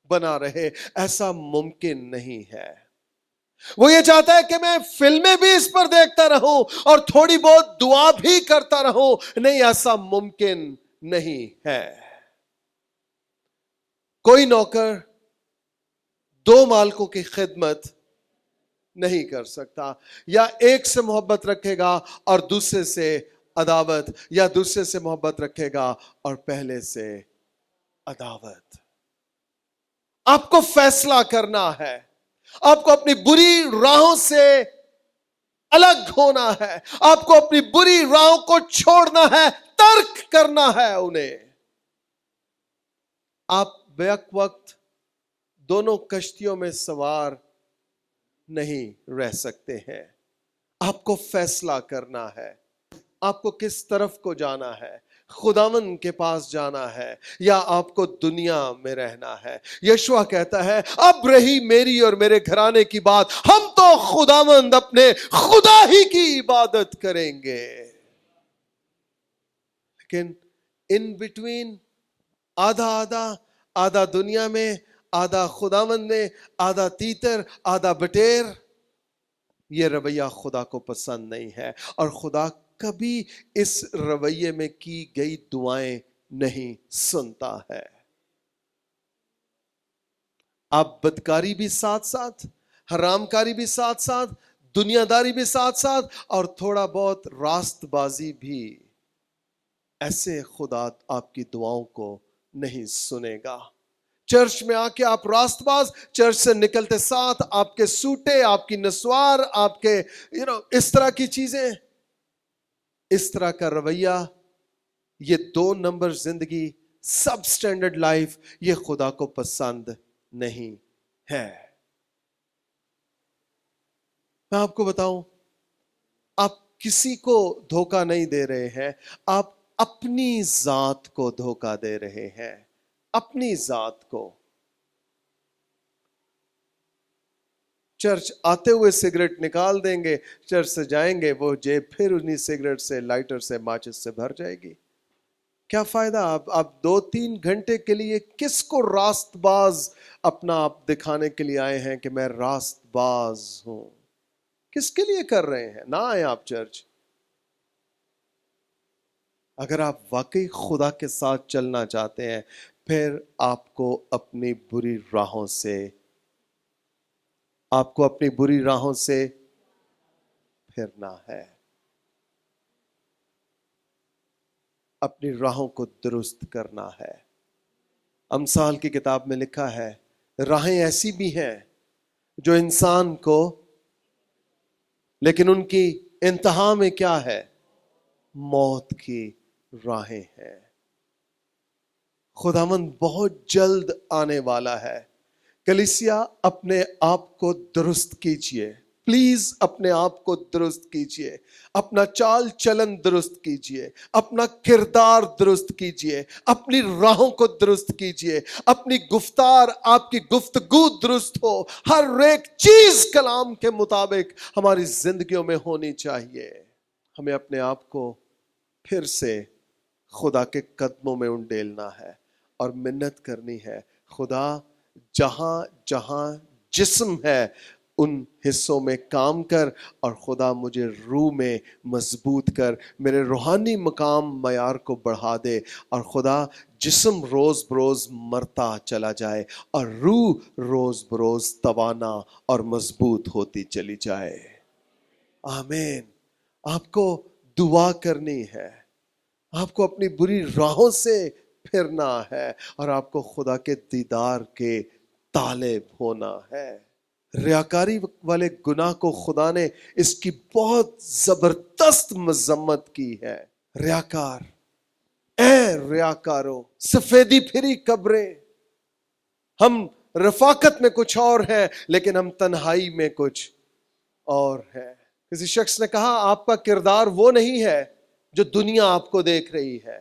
بنا رہے۔ ایسا ممکن نہیں ہے۔ وہ یہ چاہتا ہے کہ میں فلمیں بھی اس پر دیکھتا رہوں اور تھوڑی بہت دعا بھی کرتا رہوں۔ نہیں، ایسا ممکن نہیں ہے۔ کوئی نوکر 2 مالکوں کی خدمت نہیں کر سکتا، یا ایک سے محبت رکھے گا اور دوسرے سے عداوت، یا دوسرے سے محبت رکھے گا اور پہلے سے عداوت۔ آپ کو فیصلہ کرنا ہے، آپ کو اپنی بری راہوں سے الگ ہونا ہے، آپ کو اپنی بری راہوں کو چھوڑنا ہے، ترک کرنا ہے انہیں۔ آپ بیک وقت دونوں کشتیوں میں سوار نہیں رہ سکتے ہیں۔ آپ کو فیصلہ کرنا ہے، آپ کو کس طرف کو جانا ہے، خداوند کے پاس جانا ہے یا آپ کو دنیا میں رہنا ہے۔ یشوع کہتا ہے اب رہی میری اور میرے گھرانے کی بات، ہم تو خداوند اپنے خدا ہی کی عبادت کریں گے۔ لیکن ان بٹوین آدھا دنیا میں، آدھا خداوند میں، آدھا تیتر، آدھا بٹیر، یہ رویہ خدا کو پسند نہیں ہے، اور خدا کبھی اس رویے میں کی گئی دعائیں نہیں سنتا ہے۔ آپ بدکاری بھی ساتھ ساتھ، حرام کاری بھی ساتھ ساتھ، دنیا داری بھی ساتھ ساتھ، اور تھوڑا بہت راست بازی بھی، ایسے خدا آپ کی دعاؤں کو نہیں سنے گا۔ چرچ میں آ کے آپ راست باز، چرچ سے نکلتے ساتھ آپ کے سوٹے، آپ کی نسوار، آپ کے اس طرح کی چیزیں، اس طرح کا رویہ، یہ 2 نمبر زندگی، سب سٹینڈرڈ لائف، یہ خدا کو پسند نہیں ہے۔ میں آپ کو بتاؤں، آپ کسی کو دھوکہ نہیں دے رہے ہیں، آپ اپنی ذات کو دھوکہ دے رہے ہیں، اپنی ذات کو۔ چرچ آتے ہوئے سگریٹ نکال دیں گے، چرچ سے جائیں گے، وہ جیب پھر انہی سگریٹ سے، لائٹر سے، ماچس سے بھر جائے گی۔ کیا فائدہ؟ آپ 2-3 گھنٹے کے لیے کس کو راست باز اپنا آپ دکھانے کے لیے آئے ہیں کہ میں راست باز ہوں؟ کس کے لیے کر رہے ہیں؟ نہ آئے آپ چرچ۔ اگر آپ واقعی خدا کے ساتھ چلنا چاہتے ہیں، پھر آپ کو اپنی بری راہوں سے پھرنا ہے، اپنی راہوں کو درست کرنا ہے۔ امثال کی کتاب میں لکھا ہے، راہیں ایسی بھی ہیں جو انسان کو، لیکن ان کی انتہا میں کیا ہے؟ موت کی راہیں ہیں۔ خداوند بہت جلد آنے والا ہے۔ کلیسیا، اپنے آپ کو درست کیجئے، پلیز اپنے آپ کو درست کیجئے، اپنا چال چلن درست کیجئے، اپنا کردار درست کیجئے، اپنی راہوں کو درست کیجئے، اپنی گفتار، آپ کی گفتگو درست ہو، ہر ایک چیز کلام کے مطابق ہماری زندگیوں میں ہونی چاہیے۔ ہمیں اپنے آپ کو پھر سے خدا کے قدموں میں انڈیلنا ہے اور منت کرنی ہے، خدا جہاں جہاں جسم ہے ان حصوں میں کام کر، اور خدا مجھے روح میں مضبوط کر، میرے روحانی مقام معیار کو بڑھا دے، اور خدا جسم روز بروز مرتا چلا جائے اور روح روز بروز توانا اور مضبوط ہوتی چلی جائے۔ آمین۔ آپ کو دعا کرنی ہے، آپ کو اپنی بری راہوں سے پھرنا ہے، اور آپ کو خدا کے دیدار کے طالب ہونا ہے۔ ریاکاری والے گناہ کو خدا نے اس کی بہت زبردست مذمت کی ہے۔ ریاکار، اے ریاکارو، سفیدی پھری قبریں، ہم رفاقت میں کچھ اور ہیں لیکن ہم تنہائی میں کچھ اور ہیں۔ کسی شخص نے کہا، آپ کا کردار وہ نہیں ہے جو دنیا آپ کو دیکھ رہی ہے،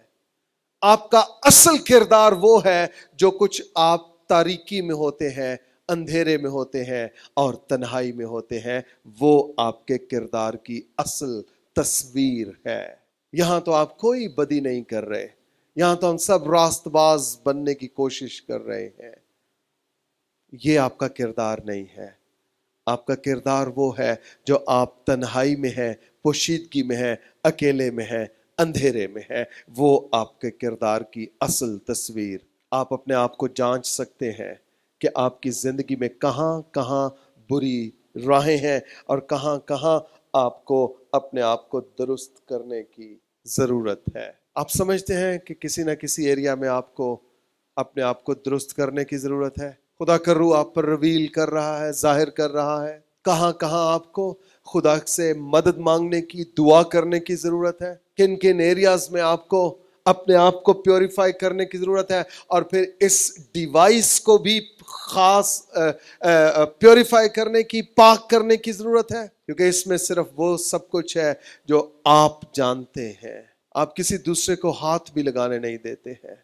آپ کا اصل کردار وہ ہے جو کچھ آپ تاریکی میں ہوتے ہیں، اندھیرے میں ہوتے ہیں اور تنہائی میں ہوتے ہیں، وہ آپ کے کردار کی اصل تصویر ہے۔ یہاں تو آپ کوئی بدی نہیں کر رہے، یہاں تو ہم سب راست باز بننے کی کوشش کر رہے ہیں۔ یہ آپ کا کردار نہیں ہے۔ آپ کا کردار وہ ہے جو آپ تنہائی میں ہے، پوشیدگی میں ہے، اکیلے میں ہے، اندھیرے میں ہے، وہ آپ کے کردار کی اصل تصویر۔ آپ اپنے آپ کو جانچ سکتے ہیں کہ آپ کی زندگی میں کہاں کہاں بری راہیں ہیں اور کہاں کہاں آپ کو اپنے آپ کو درست کرنے کی ضرورت ہے۔ آپ سمجھتے ہیں کہ کسی نہ کسی ایریا میں آپ کو اپنے آپ کو درست کرنے کی ضرورت ہے؟ خدا کا روح آپ پر رویل کر رہا ہے، ظاہر کر رہا ہے کہاں کہاں آپ کو خدا سے مدد مانگنے کی، دعا کرنے کی ضرورت ہے، کن کن ایریاز میں آپ کو اپنے آپ کو پیوریفائی کرنے کی ضرورت ہے، اور پھر اس ڈیوائس کو بھی خاص پیوریفائی کرنے کی، پاک کرنے کی ضرورت ہے، کیونکہ اس میں صرف وہ سب کچھ ہے جو آپ جانتے ہیں۔ آپ کسی دوسرے کو ہاتھ بھی لگانے نہیں دیتے ہیں،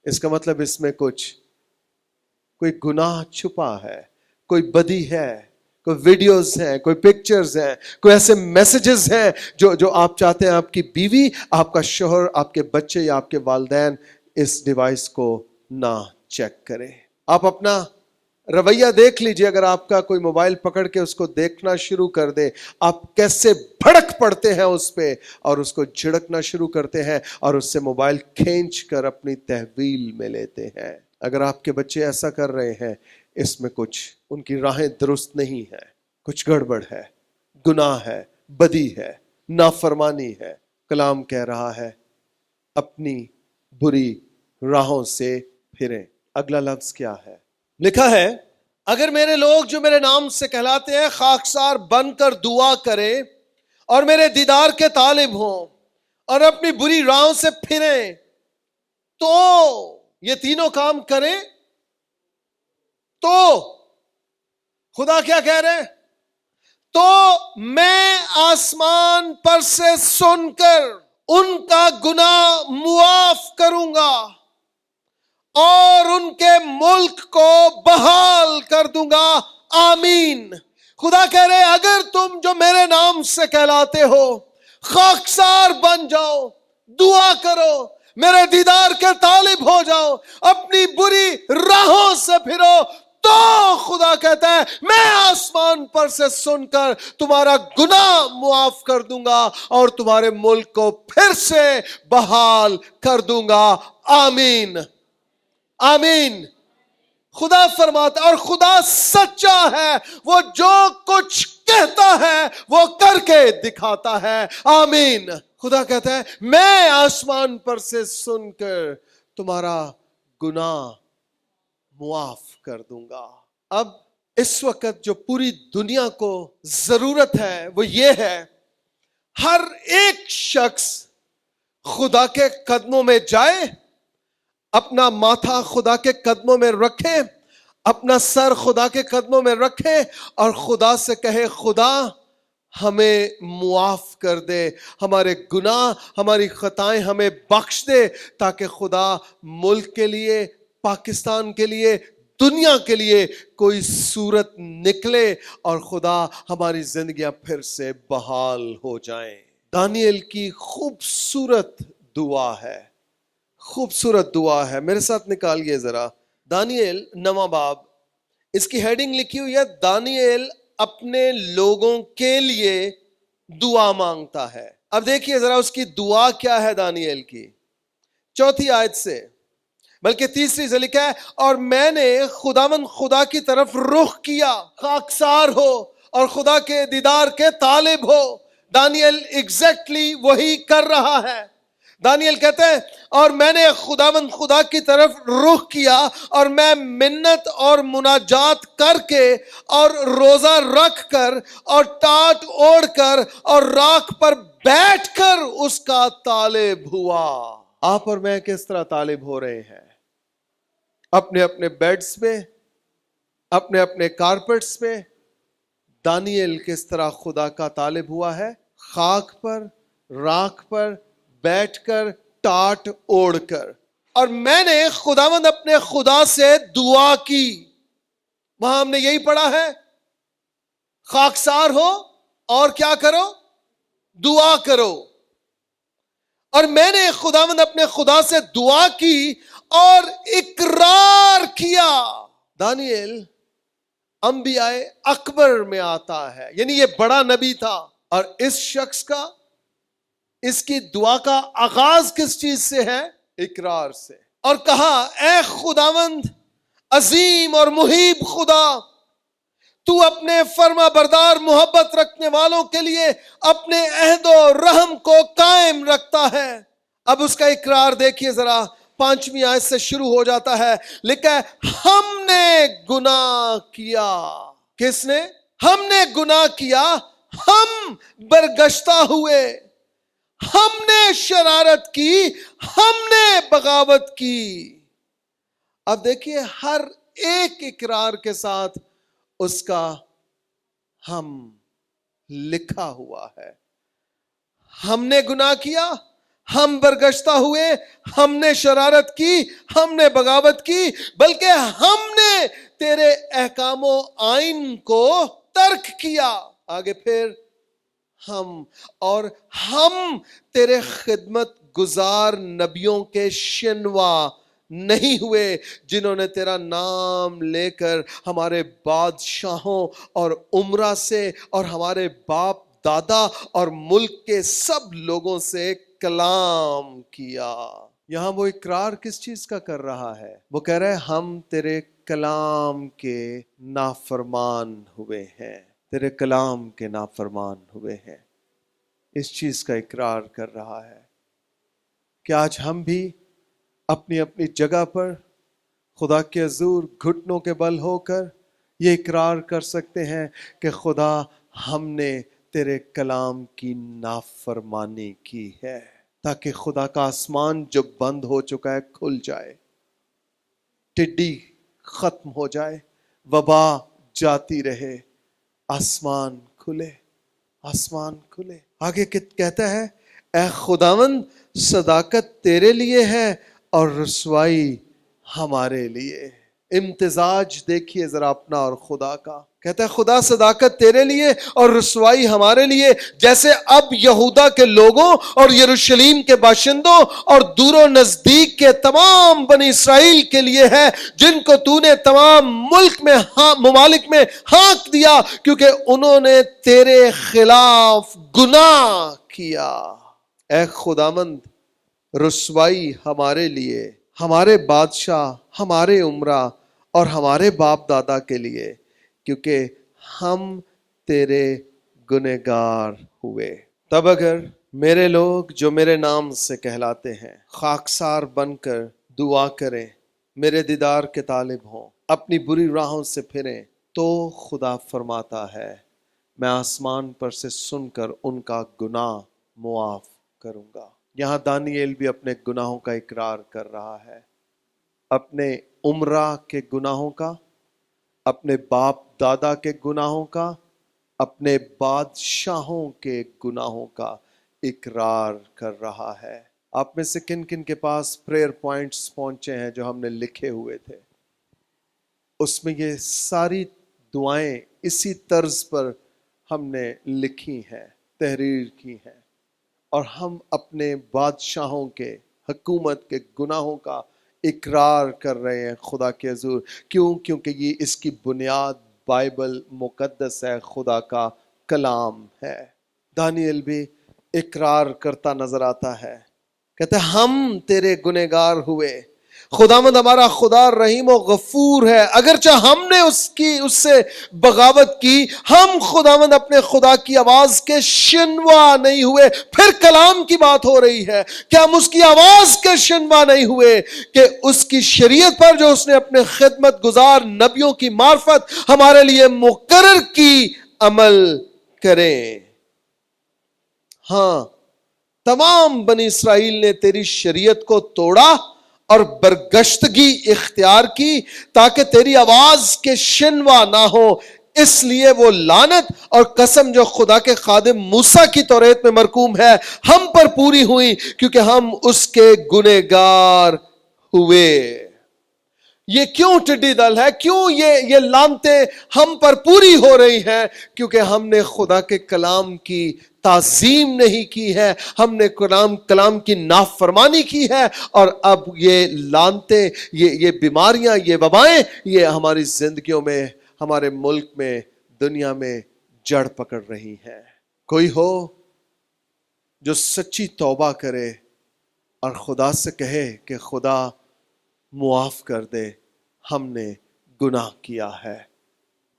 اس کا مطلب اس میں کوئی گناہ چھپا ہے، کوئی بدی ہے، کوئی ویڈیوز ہیں، کوئی پکچرز ہیں، کوئی ایسے میسیجز ہیں جو آپ چاہتے ہیں آپ کی بیوی، آپ کا شوہر، آپ کے بچے یا آپ کے والدین اس ڈیوائس کو نہ چیک کریں۔ آپ اپنا رویہ دیکھ لیجئے، اگر آپ کا کوئی موبائل پکڑ کے اس کو دیکھنا شروع کر دے، آپ کیسے بھڑک پڑتے ہیں اس پہ اور اس کو جھڑکنا شروع کرتے ہیں اور اس سے موبائل کھینچ کر اپنی تحویل میں لیتے ہیں۔ اگر آپ کے بچے ایسا کر رہے ہیں، اس میں کچھ ان کی راہیں درست نہیں ہے، کچھ گڑبڑ ہے، گناہ ہے، بدی ہے، نافرمانی ہے۔ کلام کہہ رہا ہے اپنی بری راہوں سے پھریں۔ اگلا لفظ کیا ہے؟ لکھا ہے اگر میرے لوگ جو میرے نام سے کہلاتے ہیں خاکسار بن کر دعا کریں اور میرے دیدار کے طالب ہوں اور اپنی بری راہوں سے پھریں، تو یہ تینوں کام کریں تو خدا کیا کہہ رہے ہیں؟ تو میں آسمان پر سے سن کر ان کا گناہ معاف کروں گا اور ان کے ملک کو بحال کر دوں گا۔ آمین۔ خدا کہہ رہے اگر تم جو میرے نام سے کہلاتے ہو خاکسار بن جاؤ، دعا کرو، میرے دیدار کے طالب ہو جاؤ، اپنی بری راہوں سے پھرو، تو خدا کہتا ہے میں آسمان پر سے سن کر تمہارا گناہ معاف کر دوں گا اور تمہارے ملک کو پھر سے بحال کر دوں گا۔ آمین، آمین۔ خدا فرماتا اور خدا سچا ہے، وہ جو کچھ کہتا ہے وہ کر کے دکھاتا ہے۔ آمین۔ خدا کہتا ہے میں آسمان پر سے سن کر تمہارا گناہ معاف کر دوں گا۔ اب اس وقت جو پوری دنیا کو ضرورت ہے وہ یہ ہے، ہر ایک شخص خدا کے قدموں میں جائے، اپنا ماتھا خدا کے قدموں میں رکھے، اپنا سر خدا کے قدموں میں رکھے اور خدا سے کہے خدا ہمیں معاف کر دے، ہمارے گناہ ہماری خطائیں ہمیں بخش دے، تاکہ خدا ملک کے لیے، پاکستان کے لیے، دنیا کے لیے کوئی صورت نکلے اور خدا ہماری زندگیاں پھر سے بحال ہو جائیں۔ دانیل کی خوبصورت دعا ہے، خوبصورت دعا ہے، میرے ساتھ نکالیے ذرا دانیل 9 باب، اس کی ہیڈنگ لکھی ہوئی ہے دانیل اپنے لوگوں کے لیے دعا مانگتا ہے۔ اب دیکھیے ذرا اس کی دعا کیا ہے دانیل کی، 4 آیت سے بلکہ 3 سے لکھا ہے اور میں نے خداوند خدا کی طرف رخ کیا، خاکسار ہو اور خدا کے دیدار کے طالب ہو۔ دانیل ایگزیکٹلی وہی کر رہا ہے۔ دانیل کہتے ہیں اور میں نے خداوند خدا کی طرف رخ کیا اور میں منت اور مناجات کر کے اور روزہ رکھ کر اور ٹاٹ اوڑھ کر اور راکھ پر بیٹھ کر اس کا طالب ہوا۔ آپ اور میں کس طرح طالب ہو رہے ہیں؟ اپنے اپنے بیڈز پہ، اپنے اپنے کارپٹس پہ۔ دانیل کس طرح خدا کا طالب ہوا ہے؟ خاک پر، راکھ پر بیٹھ کر، ٹاٹ اوڑھ کر۔ اور میں نے خداوند اپنے خدا سے دعا کی، وہاں ہم نے یہی پڑھا ہے، خاکسار ہو اور کیا کرو؟ دعا کرو۔ اور میں نے خداوند اپنے خدا سے دعا کی اور اقرار کیا۔ دانیل انبیاء اکبر میں آتا ہے، یعنی یہ بڑا نبی تھا، اور اس شخص کا، اس کی دعا کا آغاز کس چیز سے ہے؟ اقرار سے۔ اور کہا اے خداوند عظیم اور محیب خدا، تو اپنے فرما بردار محبت رکھنے والوں کے لیے اپنے عہد و رحم کو قائم رکھتا ہے۔ اب اس کا اقرار دیکھیے ذرا، 5ویں آیت سے شروع ہو جاتا ہے، لکھا ہے ہم نے گناہ کیا۔ کس نے؟ ہم نے گناہ کیا، ہم برگشتہ ہوئے، ہم نے شرارت کی، ہم نے بغاوت کی۔ اب دیکھیے ہر ایک اقرار کے ساتھ اس کا ہم لکھا ہوا ہے۔ ہم نے گناہ کیا، ہم برگشتہ ہوئے، ہم نے شرارت کی، ہم نے بغاوت کی، بلکہ ہم نے تیرے احکام و آئین کو ترک کیا۔ آگے پھر ہم تیرے خدمت گزار نبیوں کے شنوا نہیں ہوئے جنہوں نے تیرا نام لے کر ہمارے بادشاہوں اور عمرا سے اور ہمارے باپ دادا اور ملک کے سب لوگوں سے کلام کیا۔ یہاں وہ اقرار کس چیز کا کر رہا ہے؟ وہ کہہ رہا ہے ہم تیرے کلام کے نافرمان ہوئے ہیں، تیرے کلام کے نافرمان ہوئے ہیں۔ اس چیز کا اقرار کر رہا ہے کہ آج ہم بھی اپنی اپنی جگہ پر خدا کے حضور گھٹنوں کے بل ہو کر یہ اقرار کر سکتے ہیں کہ خدا ہم نے تیرے کلام کی نافرمانی کی ہے، تاکہ خدا کا آسمان جو بند ہو چکا ہے کھل جائے، ٹڈی ختم ہو جائے، وبا جاتی رہے، آسمان کھلے، آسمان کھلے۔ آگے کہتا ہے اے خداوند صداقت تیرے لیے ہے اور رسوائی ہمارے لیے۔ امتزاج دیکھیے ذرا اپنا اور خدا کا۔ کہتا ہے خدا صداقت تیرے لیے اور رسوائی ہمارے لیے، جیسے اب یہودا کے لوگوں اور یروشلیم کے باشندوں اور دور و نزدیک کے تمام بنی اسرائیل کے لیے ہے، جن کو تو نے تمام ممالک میں ہانک دیا، کیونکہ انہوں نے تیرے خلاف گناہ کیا۔ اے خداوند رسوائی ہمارے لیے، ہمارے بادشاہ، ہمارے عمرا اور ہمارے باپ دادا کے لیے، کیونکہ ہم تیرے گنہگار ہوئے۔ تب اگر میرے لوگ جو میرے نام سے کہلاتے ہیں خاکسار بن کر دعا کریں، میرے دیدار کے طالب ہوں، اپنی بری راہوں سے پھریں، تو خدا فرماتا ہے میں آسمان پر سے سن کر ان کا گناہ معاف کروں گا۔ یہاں دانییل بھی اپنے گناہوں کا اقرار کر رہا ہے، اپنے عمرا کے گناہوں کا، اپنے باپ دادا کے گناہوں کا، اپنے بادشاہوں کے گناہوں کا اقرار کر رہا ہے۔ آپ میں سے کن کن کے پاس پریئر پوائنٹس پہنچے ہیں جو ہم نے لکھے ہوئے تھے؟ اس میں یہ ساری دعائیں اسی طرز پر ہم نے لکھی ہیں، تحریر کی ہیں، اور ہم اپنے بادشاہوں کے، حکومت کے گناہوں کا اقرار کر رہے ہیں خدا کے حضور۔ کیوں؟ کیونکہ یہ اس کی بنیاد بائبل مقدس ہے، خدا کا کلام ہے۔ دانیل بھی اقرار کرتا نظر آتا ہے، کہتے ہیں ہم تیرے گنہگار ہوئے، خداوند ہمارا خدا رحیم و غفور ہے، اگرچہ ہم نے اس سے بغاوت کی، ہم خداوند اپنے خدا کی آواز کے شنوا نہیں ہوئے۔ پھر کلام کی بات ہو رہی ہے کہ ہم اس کی آواز کے شنوا نہیں ہوئے کہ اس کی شریعت پر جو اس نے اپنے خدمت گزار نبیوں کی معرفت ہمارے لیے مقرر کی عمل کریں۔ ہاں، تمام بنی اسرائیل نے تیری شریعت کو توڑا اور برگشتگی اختیار کی تاکہ تیری آواز کے شنوا نہ ہو، اس لیے وہ لعنت اور قسم جو خدا کے خادم موسیٰ کی توریت میں مرقوم ہے ہم پر پوری ہوئی، کیونکہ ہم اس کے گنہگار ہوئے۔ یہ کیوں ٹڈی دل ہے؟ کیوں یہ لعنتیں ہم پر پوری ہو رہی ہیں؟ کیونکہ ہم نے خدا کے کلام کی تعظیم نہیں کی ہے، ہم نے کلام کی نافرمانی کی ہے، اور اب یہ لعنتیں، یہ بیماریاں، یہ وبائیں، یہ ہماری زندگیوں میں، ہمارے ملک میں، دنیا میں جڑ پکڑ رہی ہیں۔ کوئی ہو جو سچی توبہ کرے اور خدا سے کہے کہ خدا معاف کر دے، ہم نے گناہ کیا ہے،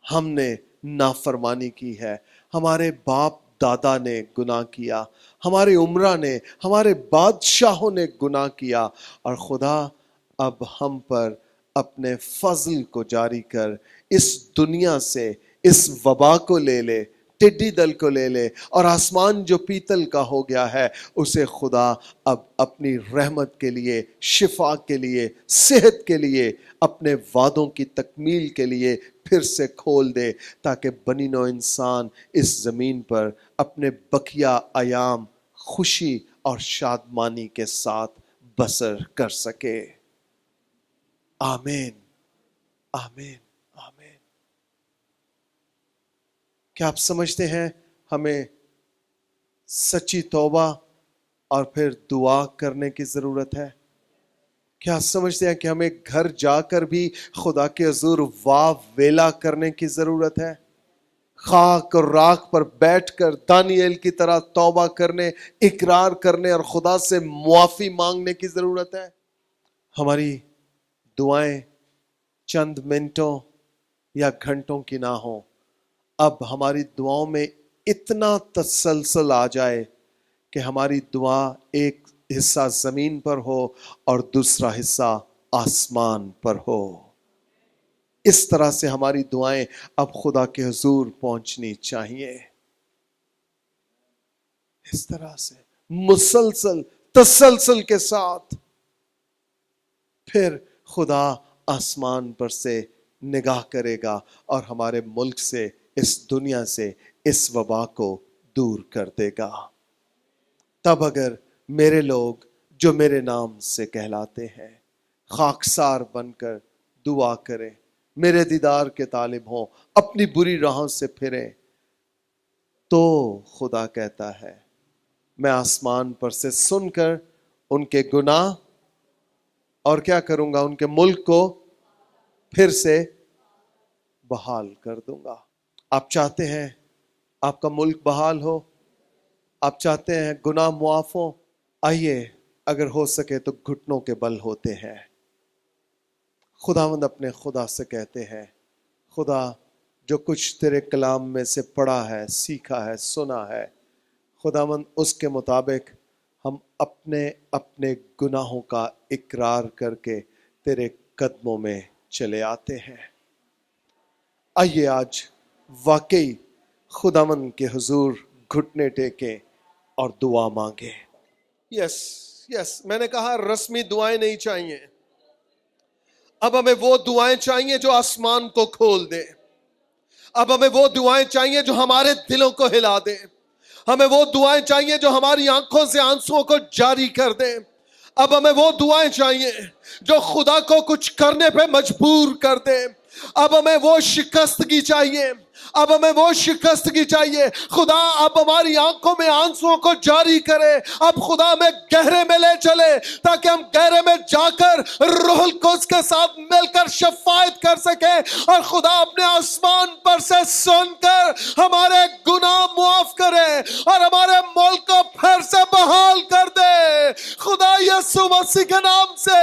ہم نے نافرمانی کی ہے، ہمارے باپ دادا نے گناہ کیا، ہمارے عمرا نے، ہمارے بادشاہوں نے گناہ کیا، اور خدا اب ہم پر اپنے فضل کو جاری کر اس دنیا سے اس وبا کو لے لے، ٹڈی دل کو لے لے، اور آسمان جو پیتل کا ہو گیا ہے اسے خدا اب اپنی رحمت کے لیے، شفا کے لیے، صحت کے لیے، اپنے وعدوں کی تکمیل کے لیے پھر سے کھول دے، تاکہ بنی نوع انسان اس زمین پر اپنے بقیہ ایام خوشی اور شادمانی کے ساتھ بسر کر سکے۔ آمین، آمین، آمین۔ کیا آپ سمجھتے ہیں ہمیں سچی توبہ اور پھر دعا کرنے کی ضرورت ہے؟ کیا سمجھتے ہیں کہ ہمیں گھر جا کر بھی خدا کے حضور واہ ویلا کرنے کی ضرورت ہے؟ خاک اور راکھ پر بیٹھ کر دانییل کی طرح توبہ کرنے، اقرار کرنے اور خدا سے معافی مانگنے کی ضرورت ہے؟ ہماری دعائیں چند منٹوں یا گھنٹوں کی نہ ہوں، اب ہماری دعاؤں میں اتنا تسلسل آ جائے کہ ہماری دعا ایک حصہ زمین پر ہو اور دوسرا حصہ آسمان پر ہو۔ اس طرح سے ہماری دعائیں اب خدا کے حضور پہنچنی چاہیے، اس طرح سے مسلسل تسلسل کے ساتھ۔ پھر خدا آسمان پر سے نگاہ کرے گا اور ہمارے ملک سے، اس دنیا سے اس وبا کو دور کر دے گا۔ تب اگر میرے لوگ جو میرے نام سے کہلاتے ہیں خاکسار بن کر دعا کریں، میرے دیدار کے طالب ہوں، اپنی بری راہوں سے پھریں، تو خدا کہتا ہے میں آسمان پر سے سن کر ان کے گناہ اور کیا کروں گا، ان کے ملک کو پھر سے بحال کر دوں گا۔ آپ چاہتے ہیں آپ کا ملک بحال ہو؟ آپ چاہتے ہیں گناہ معاف ہو؟ آئیے اگر ہو سکے تو گھٹنوں کے بل ہوتے ہیں، خداوند اپنے خدا سے کہتے ہیں خدا جو کچھ تیرے کلام میں سے پڑھا ہے، سیکھا ہے، سنا ہے، خداوند اس کے مطابق ہم اپنے اپنے گناہوں کا اقرار کر کے تیرے قدموں میں چلے آتے ہیں۔ آئیے آج واقعی خداوند کے حضور گھٹنے ٹیکیں اور دعا مانگے۔ یس میں نے کہا رسمی دعائیں نہیں چاہیے، اب ہمیں وہ دعائیں چاہیے جو آسمان کو کھول دے، اب ہمیں وہ دعائیں چاہیے جو ہمارے دلوں کو ہلا دے، ہمیں وہ دعائیں چاہیے جو ہماری آنکھوں سے آنسوؤں کو جاری کر دے، اب ہمیں وہ دعائیں چاہیے جو خدا کو کچھ کرنے پہ مجبور کر دے، اب ہمیں وہ شکستگی چاہیے، اب ہمیں وہ شکستگی چاہیے۔ خدا اب ہماری آنکھوں میں آنسوؤں کو جاری کرے، اب خدا ہمیں گہرے میں لے چلے تاکہ ہم گہرے میں جا کر روح القدس کے ساتھ مل کر شفاعت کر سکیں، اور خدا اپنے آسمان پر سے سن کر ہمارے گناہ معاف کرے اور ہمارے ملک کو پھر سے بحال کر دے۔ خدا یسوع مسیح کے نام سے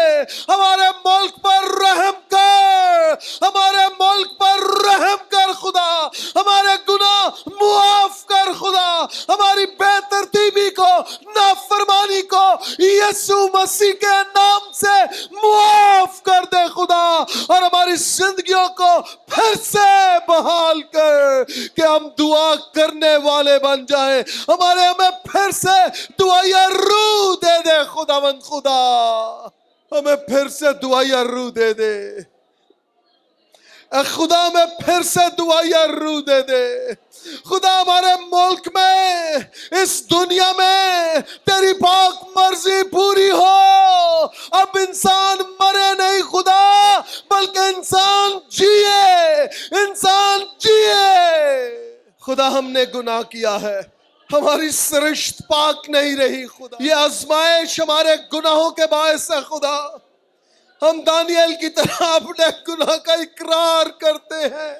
ہمارے ملک پر رحم کر، ہمارے ملک پر رحم کر خدا، ہمارے گناہ معاف کر خدا، ہماری بے ترتیبی کو، نافرمانی کو یسوع مسیح کے نام سے معاف کر دے خدا، اور ہماری زندگیوں کو پھر سے بحال کر کہ ہم دعا کرنے والے بن جائیں، ہمیں پھر سے دعائیا روح دے دے خداوند خدا، ہمیں پھر سے دعائیا روح دے دے خدا، میں پھر سے دعائیا روح دے دے خدا، ہمارے ملک میں، اس دنیا میں تیری پاک مرضی پوری ہو، اب انسان مرے نہیں خدا، بلکہ انسان جیے، انسان جیے خدا۔ ہم نے گناہ کیا ہے، ہماری سرشت پاک نہیں رہی خدا، یہ آزمائش ہمارے گناہوں کے باعث ہے خدا، ہم دانیال کی طرح اپنے گناہ کا اقرار کرتے ہیں،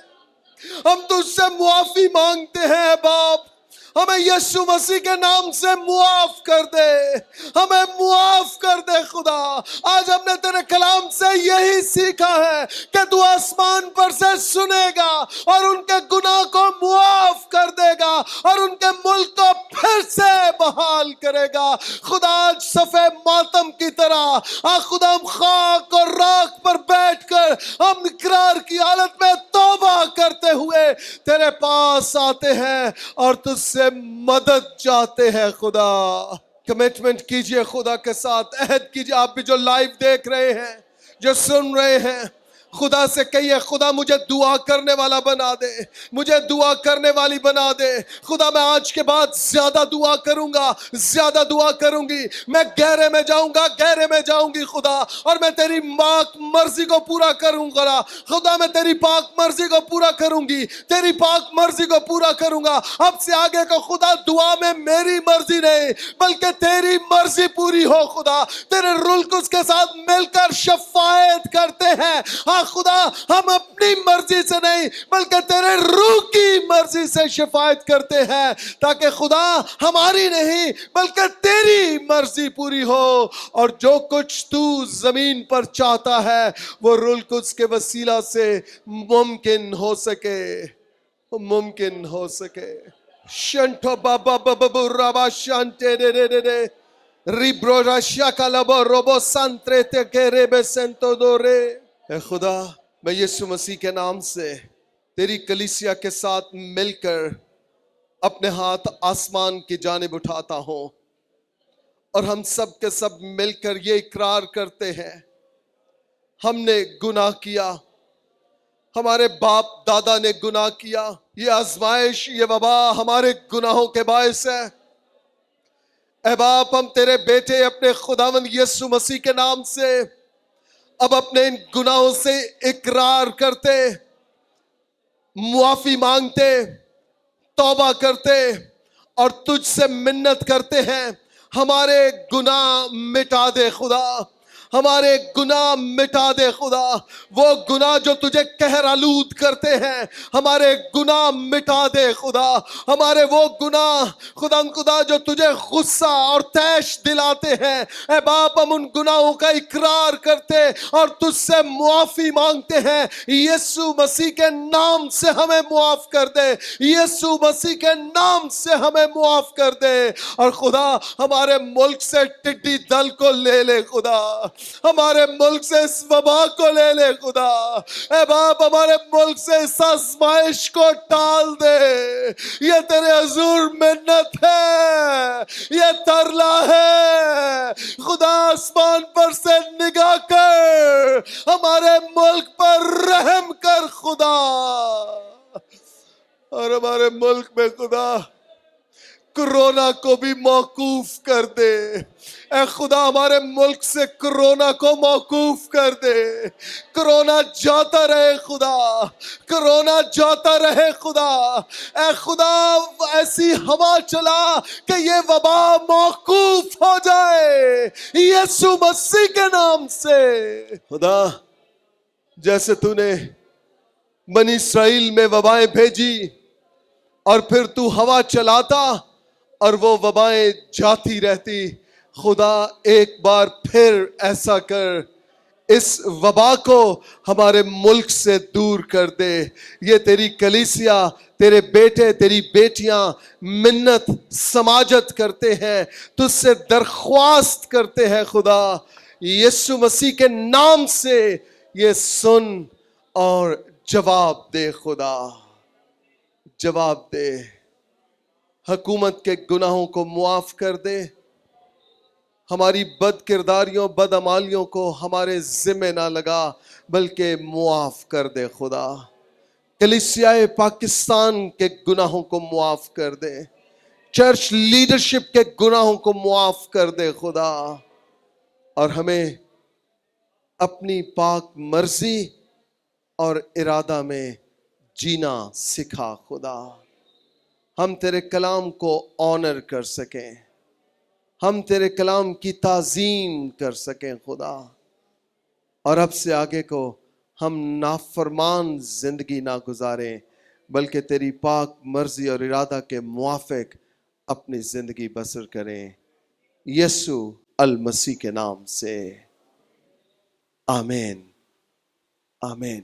ہم تجھ سے معافی مانگتے ہیں باپ، ہمیں یسوع مسیح کے نام سے معاف کر دے، ہمیں معاف کر دے خدا۔ آج ہم نے تیرے کلام سے یہی سیکھا ہے کہ تو آسمان پر سے سنے گا اور ان کے گناہ کو معاف کر دے گا اور ان کے ملک کو پھر سے بحال کرے گا خدا۔ آج صفے ماتم کی طرح خدا ہم خاک اور راکھ پر بیٹھ کر ہم اقرار کی حالت میں توبہ کرتے ہوئے تیرے پاس آتے ہیں اور تجھ سے مدد چاہتے ہیں خدا۔ کمٹمنٹ کیجئے خدا کے ساتھ، عہد کیجئے، آپ بھی جو لائیو دیکھ رہے ہیں، جو سن رہے ہیں، خدا سے کہیے خدا مجھے دعا کرنے والا بنا دے، مجھے دعا کرنے والی بنا دے۔ خدا میں آج کے بعد زیادہ دعا کروں گا، زیادہ دعا کروں گی، میں گہرے میں جاؤں گا، گہرے میں جاؤں گی خدا، اور میں تیری پاک مرضی کو پورا کروں گا خدا، میں تیری پاک مرضی کو پورا کروں گی، تیری پاک مرضی کو پورا کروں گا۔ اب سے آگے کو خدا دعا میں میری مرضی نہیں بلکہ تیری مرضی پوری ہو خدا، تیرے روح القدس کے ساتھ مل کر شفاعت کرتے ہیں۔ ہاں خدا، ہم اپنی مرضی سے نہیں بلکہ تیرے روح کی مرضی سے شفاعت کرتے ہیں، تاکہ خدا ہماری نہیں بلکہ تیری مرضی پوری ہو، اور جو کچھ تو زمین پر چاہتا ہے وہ روح القدس کے وسیلہ سے ممکن ہو سکے، ممکن ہو سکے۔ شنٹو بابا بابا رابا شانتے دے دے دے دے ریبرو راشیا کالابو روبو سانترے تے گیرے بے سنتو دورے۔ اے خدا، میں یسوع مسیح کے نام سے تیری کلیسیا کے ساتھ مل کر اپنے ہاتھ آسمان کی جانب اٹھاتا ہوں، اور ہم سب کے سب مل کر یہ اقرار کرتے ہیں ہم نے گناہ کیا، ہمارے باپ دادا نے گناہ کیا، یہ آزمائش، یہ وبا ہمارے گناہوں کے باعث ہے۔ اے باپ، ہم تیرے بیٹے اپنے خداوند یسوع مسیح کے نام سے اب اپنے ان گناہوں سے اقرار کرتے، معافی مانگتے، توبہ کرتے اور تجھ سے منت کرتے ہیں، ہمارے گناہ مٹا دے خدا، ہمارے گناہ مٹا دے خدا، وہ گناہ جو تجھے قہر آلود کرتے ہیں ہمارے گناہ مٹا دے خدا، ہمارے وہ گناہ خدا جو تجھے غصہ اور طیش دلاتے ہیں، اے باپ ہم ان گناہوں کا اقرار کرتے اور تجھ سے معافی مانگتے ہیں۔ یسوع مسیح کے نام سے ہمیں معاف کر دے، یسوع مسیح کے نام سے ہمیں معاف کر دے، اور خدا ہمارے ملک سے ٹڈی دل کو لے لے خدا، ہمارے ملک سے اس وبا کو لے لے خدا، اے باپ ہمارے ملک سے اس آزمائش کو ٹال دے۔ یہ تیرے حضور منت ہے، یہ ترلا ہے خدا، آسمان پر سے نگاہ کر، ہمارے ملک پر رحم کر خدا، اور ہمارے ملک میں خدا کرونا کو بھی موقوف کر دے۔ اے خدا ہمارے ملک سے کرونا کو موقوف کر دے، کرونا جاتا رہے خدا، کرونا جاتا رہے خدا، اے خدا ایسی ہوا چلا کہ یہ وبا موقوف ہو جائے یسوع مسیح کے نام سے۔ خدا جیسے تو نے بنی اسرائیل میں وبائیں بھیجی اور پھر تو ہوا چلاتا اور وہ وبائیں جاتی رہتی، خدا ایک بار پھر ایسا کر، اس وبا کو ہمارے ملک سے دور کر دے۔ یہ تیری کلیسیا، تیرے بیٹے تیری بیٹیاں منت سماجت کرتے ہیں، تجھ سے درخواست کرتے ہیں خدا، یسوع مسیح کے نام سے یہ سن اور جواب دے خدا، جواب دے۔ حکومت کے گناہوں کو معاف کر دے، ہماری بد کرداریوں بد عمالیوں کو ہمارے ذمہ نہ لگا بلکہ معاف کر دے خدا۔ کلیسیائے پاکستان کے گناہوں کو معاف کر دے، چرچ لیڈرشپ کے گناہوں کو معاف کر دے خدا، اور ہمیں اپنی پاک مرضی اور ارادہ میں جینا سکھا خدا، ہم تیرے کلام کو آنر کر سکیں، ہم تیرے کلام کی تعظیم کر سکیں خدا، اور اب سے آگے کو ہم نافرمان زندگی نہ گزاریں بلکہ تیری پاک مرضی اور ارادہ کے موافق اپنی زندگی بسر کریں، یسوع المسیح کے نام سے آمین، آمین۔